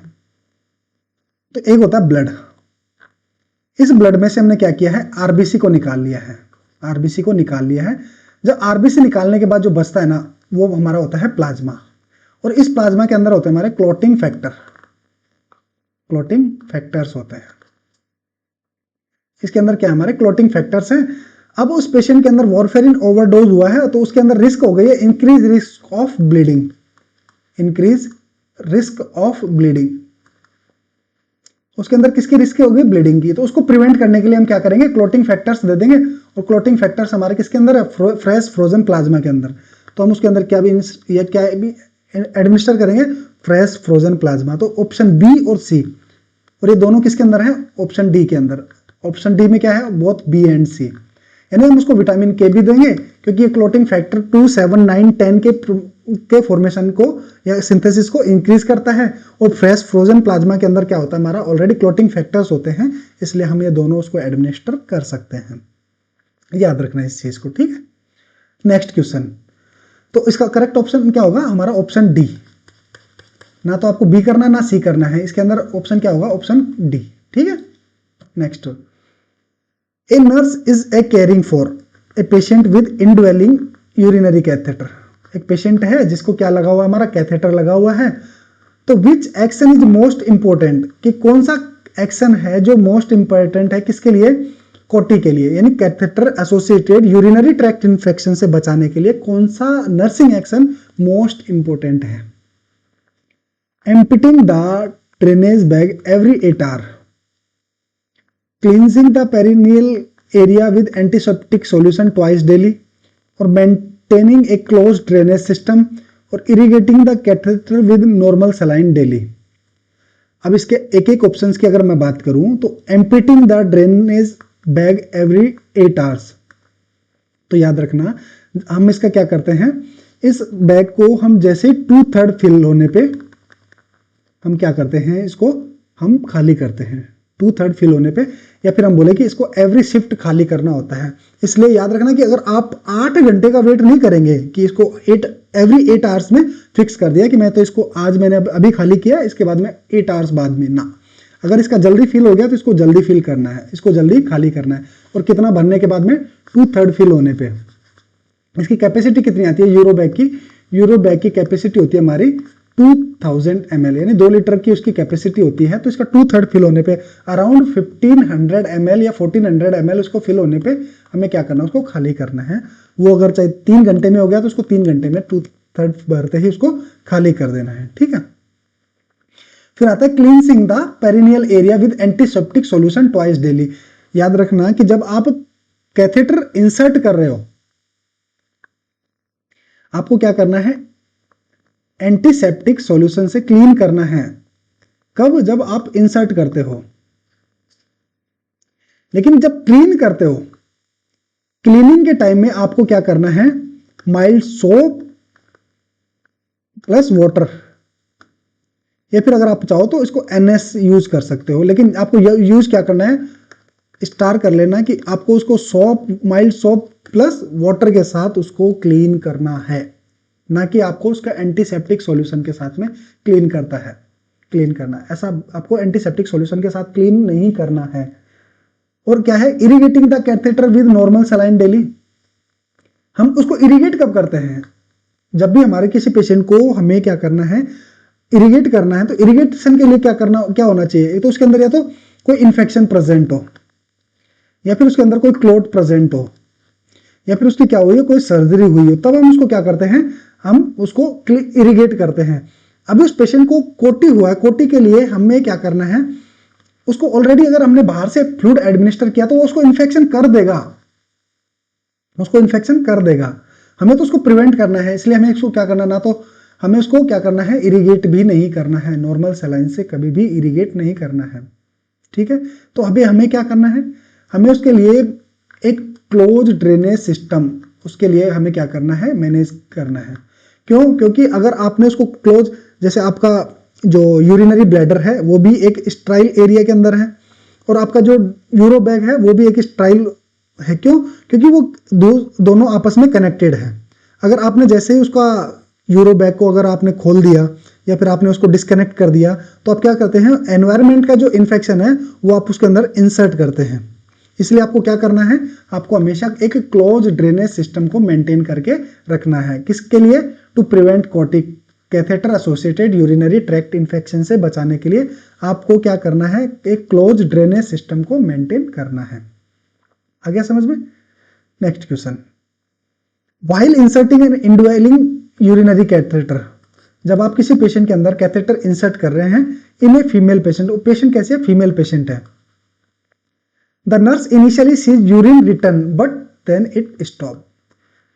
A: तो एक होता है ब्लड, इस ब्लड में से हमने क्या किया है, आरबीसी को निकाल लिया है, आरबीसी को निकाल लिया है। जब आरबीसी निकालने के बाद जो बचता है ना, वो हमारा होता है प्लाज्मा, और इस प्लाज्मा के अंदर होते हैं हमारे क्लोटिंग फैक्टर्स होते हैं। इसके अंदर क्या हमारे क्लोटिंग फैक्टर्स हैं। अब उस पेशेंट के अंदर वारफेरिन ओवरडोज हुआ है तो उसके अंदर रिस्क हो गई है increase risk of bleeding, increase risk of bleeding. उसके अंदर किसकी रिस्क हो गई, ब्लीडिंग की। तो उसको प्रिवेंट करने के लिए हम क्या करेंगे, क्लोटिंग फैक्टर्स दे देंगे, और क्लोटिंग फैक्टर्स हमारे किसके अंदर है, फ्रेश फ्रोजन प्लाज्मा के अंदर। तो हम उसके अंदर क्या भी एडमिनिस्टर करेंगे, फ्रेश फ्रोजन प्लाज्मा। तो ऑप्शन बी और सी, और ये दोनों किसके अंदर है, ऑप्शन डी के अंदर। ऑप्शन डी में क्या है, बोथ बी एंड सी। यानी हम उसको विटामिन के भी देंगे क्योंकि ये क्लोटिंग फैक्टर 2, 7, 9, 10 के फॉर्मेशन को या सिंथेसिस को इंक्रीज करता है। और फ्रेश फ्रोजन प्लाज्मा के अंदर क्या होता है, हमारा ऑलरेडी क्लोटिंग फैक्टर्स होते हैं, इसलिए हम ये दोनों उसको एडमिनिस्टर कर सकते हैं। याद रखना इस चीज को, ठीक है। नेक्स्ट क्वेश्चन, तो इसका करेक्ट ऑप्शन क्या होगा हमारा, ऑप्शन डी। ना तो आपको बी करना ना सी करना है, इसके अंदर ऑप्शन क्या होगा, ऑप्शन डी, ठीक है। Next, a nurse is a caring for a patient with indwelling urinary catheter. एक पेशेंट है जिसको क्या लगा हुआ है, हमारा कैथेटर लगा हुआ है। तो विच एक्शन इज मोस्ट इंपॉर्टेंट, कि कौन सा एक्शन है जो मोस्ट इंपॉर्टेंट है किसके लिए, कोटी के लिए, यानी catheter associated urinary tract infection से बचाने के लिए कौन सा नर्सिंग एक्शन मोस्ट इंपॉर्टेंट है। Emptying the drainage bag every 8 hour, cleansing the perineal area with antiseptic solution twice daily, और maintaining a close drainage system, और irrigating the catheter with normal saline daily. अब इसके एक एक options की अगर मैं बात करूं तो emptying the drainage bag every 8 hours, तो याद रखना हम इसका क्या करते हैं, इस बैग को हम जैसे 2/3 फिल होने पे हम क्या करते हैं, इसको हम खाली करते हैं 2/3 फिल होने पे, या फिर हम बोले कि इसको एवरी शिफ्ट खाली करना होता है। इसलिए याद रखना कि अगर आप 8 घंटे का वेट नहीं करेंगे कि इसको एवरी 8 आवर्स में फिक्स कर दिया कि मैं तो इसको आज मैंने अभी खाली किया, इसके बाद में 8 आवर्स बाद में, ना। अगर इसका जल्दी फिल हो गया तो इसको जल्दी फिल करना है, इसको जल्दी खाली करना है। और कितना भरने के बाद में, 2/3 फिल होने पे। इसकी कैपेसिटी कितनी आती है यूरो बैग की, यूरो बैग की कैपेसिटी होती है हमारी 2000 ml, यानी 2 लीटर की उसकी कैपेसिटी होती है। तो इसका 2/3 फिल होने पे अराउंड 1500 ml या 1400 ml उसको फिल होने पे हमें क्या करना है, उसको खाली करना है। वो अगर चाहे 3 घंटे में हो गया तो उसको 3 घंटे में 2/3 भरते ही उसको खाली कर देना है, ठीक है। फिर आता है cleansing the perineal area with antiseptic solution twice daily. याद रखना कि जब आप कैथेटर इंसर्ट कर रहे हो, आपको क्या करना है, एंटीसेप्टिक सॉल्यूशन से क्लीन करना है। कब, जब आप इंसर्ट करते हो। लेकिन जब क्लीन करते हो, क्लीनिंग के टाइम में आपको क्या करना है, माइल्ड सोप प्लस वाटर, या फिर अगर आप चाहो तो इसको NS यूज कर सकते हो। लेकिन आपको यूज क्या करना है, स्टार कर लेना कि आपको उसको soap, mild soap plus water के साथ उसको क्लीन करना है, ना कि आपको उसका एंटीसेप्टिक सॉल्यूशन के साथ में क्लीन करना है। ऐसा आपको एंटीसेप्टिक सॉल्यूशन के साथ क्लीन नहीं करना है। और क्या है, irrigating the catheter with normal saline daily. हम उसको इरिगेट कब करते हैं, जब भी हमारे किसी पेशेंट को हमें क्या करना है, इरिगेट करना है। तो इरिगेशन के लिए क्या होना चाहिए, तो उसके अंदर या तो कोई इन्फेक्शन प्रेजेंट हो, या फिर उसके अंदर कोई क्लोट प्रेजेंट हो, या फिर उसकी क्या हुई है, कोई सर्जरी हुई हो, तब हम उसको क्या करते हैं, हम उसको इरिगेट करते हैं। अभी उस पेशेंट को कोटी हुआ है, कोटी के लिए हमें क्या करना है, उसको ऑलरेडी अगर हमने बाहर से फ्लूइड एडमिनिस्टर किया तो वो उसको इन्फेक्शन कर देगा, हमें तो उसको प्रिवेंट करना है। इसलिए हमें इसको क्या करना, ना तो हमें उसको क्या करना है, इरिगेट भी नहीं करना है, नॉर्मल सलाइन से कभी भी इरिगेट नहीं करना है, ठीक है। तो अभी हमें क्या करना है, हमें उसके लिए एक क्लोज ड्रेनेज सिस्टम, उसके लिए हमें क्या करना है, मैनेज करना है। क्यों, क्योंकि अगर आपने उसको क्लोज, जैसे आपका जो यूरिनरी ब्लैडर है वो भी एक स्ट्राइल एरिया के अंदर है, और आपका जो यूरो बैग है वो भी एक स्ट्राइल है। क्यों, क्योंकि वो दोनों आपस में कनेक्टेड है। अगर आपने जैसे ही उसका यूरो बैग को अगर आपने खोल दिया या फिर आपने उसको डिस्कनेक्ट कर दिया, तो आप क्या करते हैं, एनवायरनमेंट का जो इन्फेक्शन है वो आप उसके अंदर इंसर्ट करते हैं। इसलिए आपको क्या करना है, आपको हमेशा एक क्लोज ड्रेनेज सिस्टम को मेंटेन करके रखना है। किसके लिए, टू प्रिवेंट कोटिक catheter associated urinary tract infection से बचाने के लिए आपको क्या करना है, एक क्लोज ड्रेनेज सिस्टम को मेंटेन करना है। आ गया समझ में। Next question, while inserting and indwelling urinary catheter, जब आप किसी पेशेंट के अंदर कैथेटर इंसर्ट कर रहे हैं, in a female patient, patient कैसी है, फीमेल पेशेंट है। The nurse initially sees urine return but then it stop.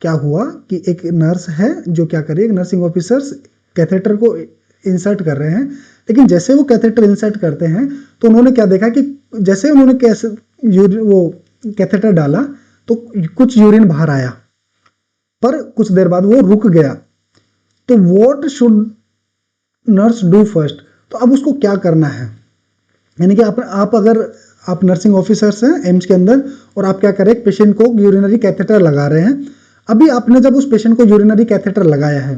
A: क्या हुआ कि एक नर्स है जो क्या कर रही है, नर्सिंग ऑफिसर्स कैथेटर को इंसर्ट कर रहे हैं, लेकिन जैसे वो कैथेटर इंसर्ट करते हैं तो उन्होंने क्या देखा कि जैसे उन्होंने वो कैथेटर डाला तो कुछ यूरिन बाहर आया, पर कुछ देर बाद वो रुक गया, तो what should nurse do first? तो अब उसको क्या करना है, यानी कि आप अगर आप नर्सिंग ऑफिसर्स हैं एम्स के अंदर और आप क्या करें, एक पेशेंट को यूरिनरी कैथेटर लगा रहे हैं। अभी आपने जब उस पेशेंट को यूरिनरी कैथेटर लगाया है,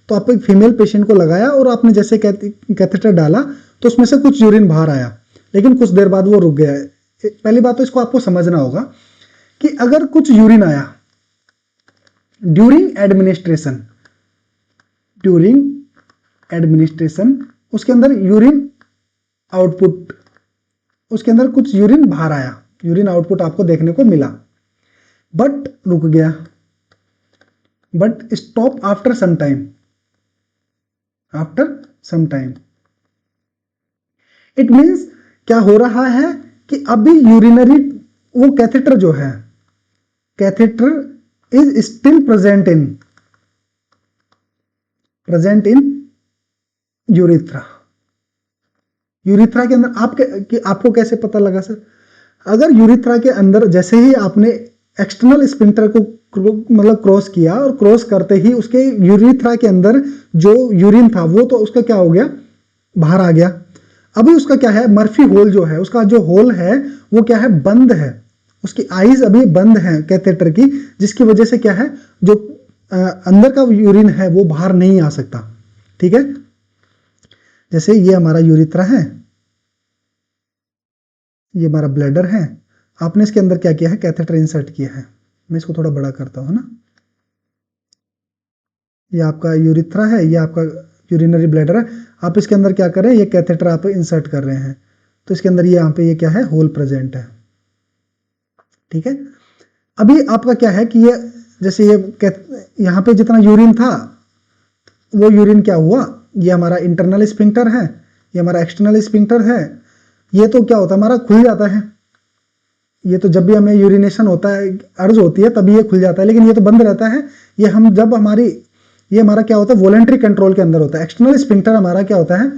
A: तो आप एक फीमेल पेशेंट को लगाया और आपने जैसे कैथेटर डाला तो उसमें से कुछ यूरिन बाहर आया, लेकिन कुछ देर बाद वो रुक गया। पहली बात तो इसको आपको समझना होगा कि अगर कुछ यूरिन आया ड्यूरिंग एडमिनिस्ट्रेशन, उसके अंदर यूरिन आउटपुट, उसके अंदर कुछ यूरिन बाहर आया, यूरिन आउटपुट आपको देखने को मिला, बट रुक गया, but stop after some time, it means क्या हो रहा है कि अभी यूरिनरी वो कैथेटर जो है, catheter is still present in urethra. Urethra के अंदर आपको कैसे पता लगा सर? अगर यूरिथ्रा के अंदर जैसे ही आपने एक्सटर्नल स्पिंटर को मतलब क्रॉस किया और क्रॉस करते ही उसके यूरिथ्रा के अंदर जो यूरिन था वो तो उसका क्या हो गया, बाहर आ गया। अभी उसका क्या है, मर्फी होल जो है, उसका जो होल है वो क्या है, बंद है, उसकी आईज अभी बंद है कैथेटर की, जिसकी वजह से क्या है, जो अंदर का यूरिन है वो बाहर नहीं आ सकता। ठीक है, जैसे ये हमारा यूरिथ्रा है, ये हमारा ब्लैडर है, आपने इसके अंदर क्या किया है, कैथेटर इंसर्ट किया है। मैं इसको थोड़ा बड़ा करता हूं ना, ये आपका यूरिथ्रा है, ये आपका यूरिनरी ब्लैडर है, आप इसके अंदर क्या कर रहे हैं, ये कैथेटर आप इंसर्ट कर रहे हैं, तो इसके अंदर ये यहाँ पे ये क्या है, होल प्रेजेंट है। ठीक है, अभी आपका क्या है कि ये जैसे ये यहाँ पे जितना यूरिन था वो यूरिन क्या हुआ, ये हमारा इंटरनल स्फिंक्टर है, ये हमारा एक्सटर्नल स्फिंक्टर है, ये तो क्या होता है हमारा खुल जाता है, ये तो जब भी हमें यूरिनेशन होता है, अर्ज होती है तभी ये खुल जाता है, लेकिन ये तो बंद रहता है। ये हम जब ये हमारा क्या होता है, वॉलंटरी कंट्रोल के अंदर होता है। एक्सटर्नल स्फिंक्टर हमारा क्या होता है,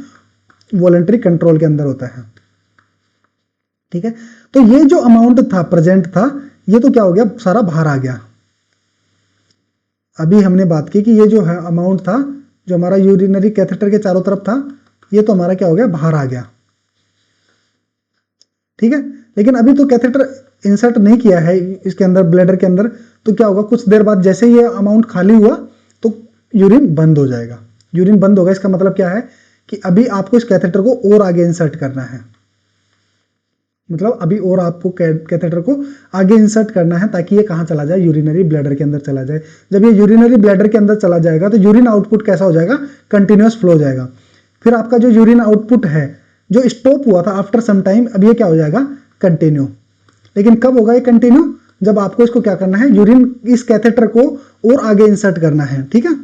A: वॉलंटरी कंट्रोल के अंदर होता है। ठीक है, तो ये जो अमाउंट था प्रेजेंट था, ये तो क्या हो गया, सारा बाहर आ गया। अभी हमने बात की कि ये जो है अमाउंट था जो हमारा यूरिनरी कैथेटर के चारों तरफ था, ये तो हमारा क्या हो गया, बाहर आ गया। ठीक है, लेकिन अभी तो कैथेटर इंसर्ट नहीं किया है इसके अंदर, ब्लैडर के अंदर, तो क्या होगा, कुछ देर बाद जैसे ये अमाउंट खाली हुआ तो यूरिन बंद हो जाएगा। यूरिन बंद होगा, इसका मतलब क्या है कि अभी आपको इस कैथेटर को और आगे इंसर्ट करना है, मतलब अभी और आपको कैथेटर को आगे इंसर्ट करना है ताकि ये कहां चला जाए, यूरिनरी ब्लैडर के अंदर चला जाए। जब ये यूरिनरी ब्लैडर के अंदर चला जाएगा तो यूरिन आउटपुट कैसा हो जाएगा, कंटिन्यूअस फ्लो हो जाएगा। फिर आपका जो यूरिन आउटपुट है जो स्टॉप हुआ था आफ्टर सम टाइम, अब ये क्या हो जाएगा, कंटिन्यू। लेकिन कब होगा ये कंटिन्यू, जब आपको इसको क्या करना है, यूरिन इस कैथेटर को और आगे इंसर्ट करना है। ठीक है,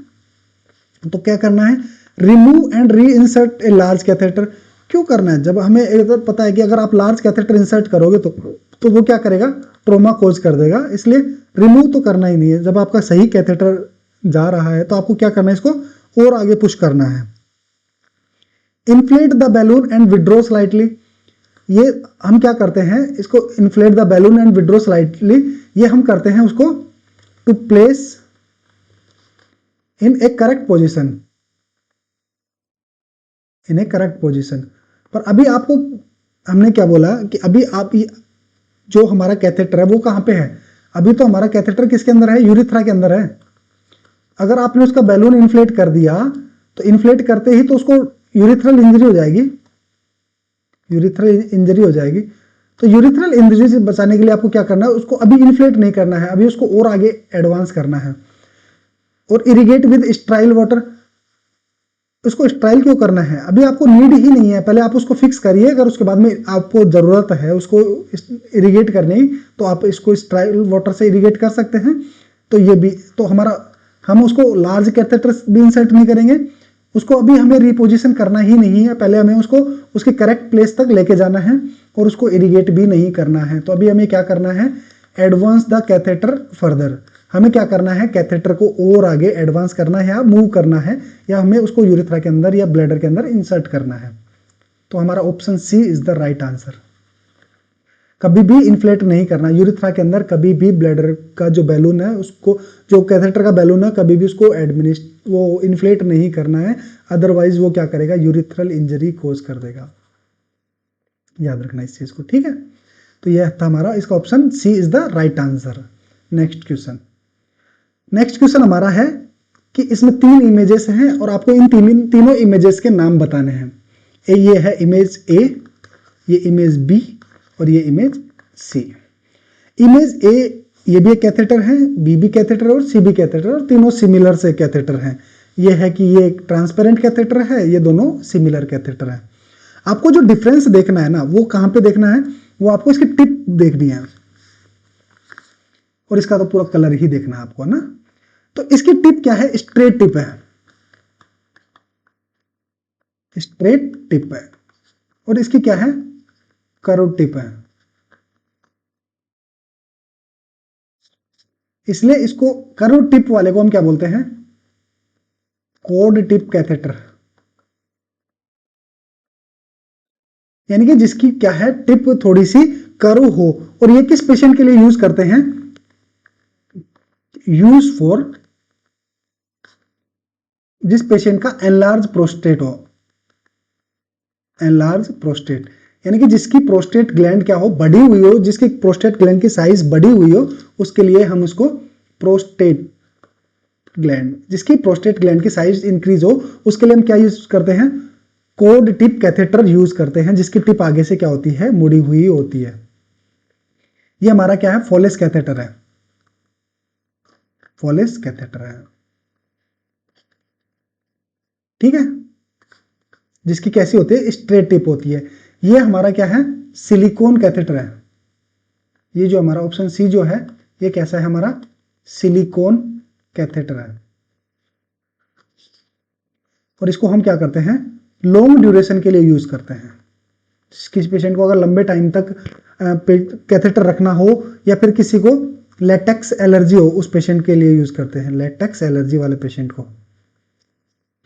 A: तो क्या करना है, remove and re insert a large catheter. क्यों करना है, जब हमें एक पता है कि अगर आप लार्ज कैथेटर इंसर्ट करोगे तो वो क्या करेगा, ट्रोमा कोज कर देगा, इसलिए रिमूव तो करना ही नहीं है। जब आपका सही कैथेटर जा रहा है तो आपको क्या करना है, इसको और आगे पुश करना है। Inflate the balloon and withdraw slightly, ये हम क्या करते हैं, इसको inflate the balloon and withdraw slightly, ये हम करते हैं उसको to place in a correct position, in a correct position. पर अभी आपको हमने क्या बोला कि अभी आप जो हमारा कैथेटर है वो कहां पे है, अभी तो हमारा कैथेटर किसके अंदर है, यूरिथ्रा के अंदर है। अगर आपने उसका बैलून इन्फ्लेट कर दिया तो इन्फ्लेट करते ही तो उसको यूरिथ्रल इंजरी हो जाएगी, यूरिथ्रल इंजरी हो जाएगी। तो यूरिथ्रल इंजरी से बचाने के लिए आपको क्या करना है, उसको अभी इन्फ्लेट नहीं करना है, अभी उसको और आगे एडवांस करना है। और इरिगेट विद स्ट्राइल वाटर, उसको स्ट्राइल क्यों करना है, अभी आपको नीड ही नहीं है, पहले आप उसको फिक्स करिए, अगर उसके बाद में आपको जरूरत है उसको इरिगेट करने की तो आप इसको स्ट्राइल वाटर से इरिगेट कर सकते हैं। तो ये भी तो हम उसको लार्ज कैथेटर भी इंसर्ट नहीं करेंगे, उसको अभी हमें रिपोजिशन करना ही नहीं है, पहले हमें उसको उसके करेक्ट प्लेस तक लेके जाना है और उसको इरिगेट भी नहीं करना है। तो अभी हमें क्या करना है, एडवांस द कैथेटर फर्दर, हमें क्या करना है, कैथेटर को और आगे एडवांस करना है या मूव करना है, या हमें उसको यूरिथ्रा के अंदर या ब्लैडर के अंदर इंसर्ट करना है। तो हमारा option C is the right answer. कभी भी इन्फ्लेट नहीं करना। यूरिथ्रा के अंदर कभी भी ब्लैडर का जो बैलून है उसको, जो कैथेटर का बैलून है, कभी भी उसको वो इन्फ्लेट नहीं करना है, अदरवाइज वो क्या करेगा, यूरिथ्रल इंजरी कोज कर देगा। याद रखना इस चीज को, ठीक है। तो यह था हमारा, इसका option C is the right answer. Next question हमारा है कि इसमें 3 इमेजेस हैं और आपको इन तीनों इमेजेस के नाम बताने हैं। ये है इमेज ए, ये इमेज बी और ये इमेज सी। इमेज ए, ये भी एक कैथेटर है, बी भी कैथेटर और सी भी कैथेटर, और तीनों सिमिलर से कैथेटर हैं। ये है कि ये एक ट्रांसपेरेंट कैथेटर है, ये दोनों सिमिलर कैथेटर है। आपको जो डिफरेंस देखना है ना, वो कहां पे देखना है, वो आपको इसकी टिप देखनी है, और इसका तो पूरा कलर ही देखना है आपको ना। तो इसकी टिप क्या है, स्ट्रेट टिप है, स्ट्रेट टिप है, और इसकी क्या है, कर्व टिप है। इसलिए इसको कर्व टिप वाले को हम क्या बोलते हैं, कोड टिप कैथेटर, यानी कि जिसकी क्या है, टिप थोड़ी सी कर्व हो। और ये किस पेशेंट के लिए यूज करते हैं, यूज फॉर जिस पेशेंट का एनलार्ज प्रोस्टेट हो, एनलार्ज प्रोस्टेट, यानी कि जिसकी प्रोस्टेट ग्लैंड क्या हो, बड़ी हुई हो, जिसकी प्रोस्टेट ग्लैंड की साइज बड़ी हुई हो, उसके लिए हम उसको प्रोस्टेट ग्लैंड, जिसकी प्रोस्टेट ग्लैंड की साइज इंक्रीज हो, उसके लिए हम क्या यूज करते हैं, कोड टिप कैथेटर यूज करते हैं, जिसकी टिप आगे से क्या होती है, मुड़ी हुई होती है। ये हमारा क्या है, फॉलेस कैथेटर है, फॉलेस कैथेटर है, ठीक है, जिसकी कैसी होती है, स्ट्रेट टिप होती है। ये हमारा क्या है, सिलिकॉन कैथेटर है। ये जो हमारा ऑप्शन सी जो है, ये कैसा है, हमारा सिलिकॉन कैथेटर है, और इसको हम क्या करते हैं, लॉन्ग ड्यूरेशन के लिए यूज करते हैं। किसी पेशेंट को अगर लंबे टाइम तक कैथेटर रखना हो, या फिर किसी को लेटेक्स एलर्जी हो, उस पेशेंट के लिए यूज करते हैं, लेटेक्स एलर्जी वाले पेशेंट को,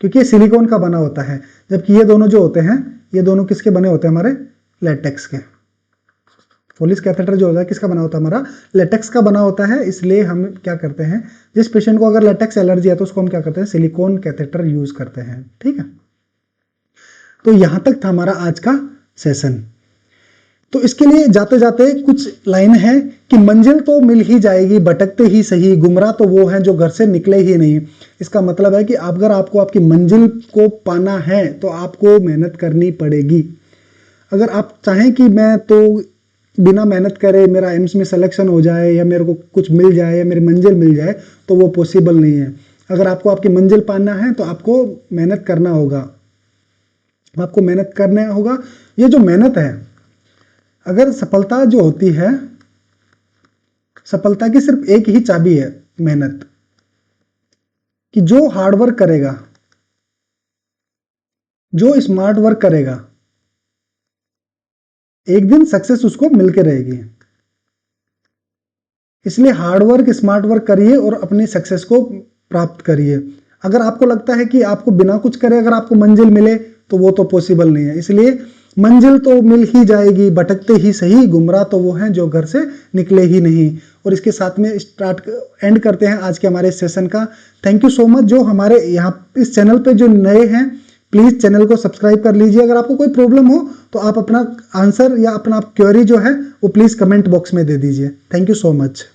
A: क्योंकि ये सिलिकॉन का बना होता है, जबकि ये दोनों जो होते हैं, ये दोनों किसके बने होते हैं, हमारे लेटेक्स के। फॉलिस कैथेटर जो होता है किसका बना होता है, हमारा लेटेक्स का बना होता है। इसलिए हम क्या करते हैं, जिस पेशेंट को अगर लेटेक्स एलर्जी है तो उसको हम क्या करते हैं, सिलिकॉन कैथेटर यूज करते हैं, ठीक है। तो यहां तक था हमारा आज का सेशन। तो इसके लिए जाते जाते कुछ लाइन है कि मंजिल तो मिल ही जाएगी, भटकते ही सही, गुमराह तो वो हैं जो घर से निकले ही नहीं। इसका मतलब है कि अगर आपको आपकी मंजिल को पाना है तो आपको मेहनत करनी पड़ेगी। अगर आप चाहें कि मैं तो बिना मेहनत करे मेरा एम्स में सिलेक्शन हो जाए, या मेरे को कुछ मिल जाए, या मेरी मंजिल मिल जाए, तो वो पॉसिबल नहीं है। अगर आपको आपकी मंजिल पाना है तो आपको मेहनत करना होगा, आपको मेहनत करना होगा। ये जो मेहनत है, अगर सफलता जो होती है, सफलता की सिर्फ एक ही चाबी है, मेहनत, कि जो हार्ड वर्क करेगा, जो स्मार्ट वर्क करेगा, एक दिन सक्सेस उसको मिलके रहेगी। इसलिए हार्ड वर्क, स्मार्ट वर्क करिए और अपनी सक्सेस को प्राप्त करिए। अगर आपको लगता है कि आपको बिना कुछ करे अगर आपको मंजिल मिले, तो वो तो पॉसिबल नहीं है। इसलिए मंजिल तो मिल ही जाएगी, भटकते ही सही, गुमराह तो वो हैं जो घर से निकले ही नहीं। और इसके साथ में एंड करते हैं आज के हमारे सेशन का। Thank you so much. जो हमारे यहाँ इस चैनल पे जो नए हैं, प्लीज चैनल को सब्सक्राइब कर लीजिए। अगर आपको कोई प्रॉब्लम हो तो आप अपना आंसर या अपना क्वेरी जो है वो प्लीज कमेंट बॉक्स में दे दीजिए। Thank you so much.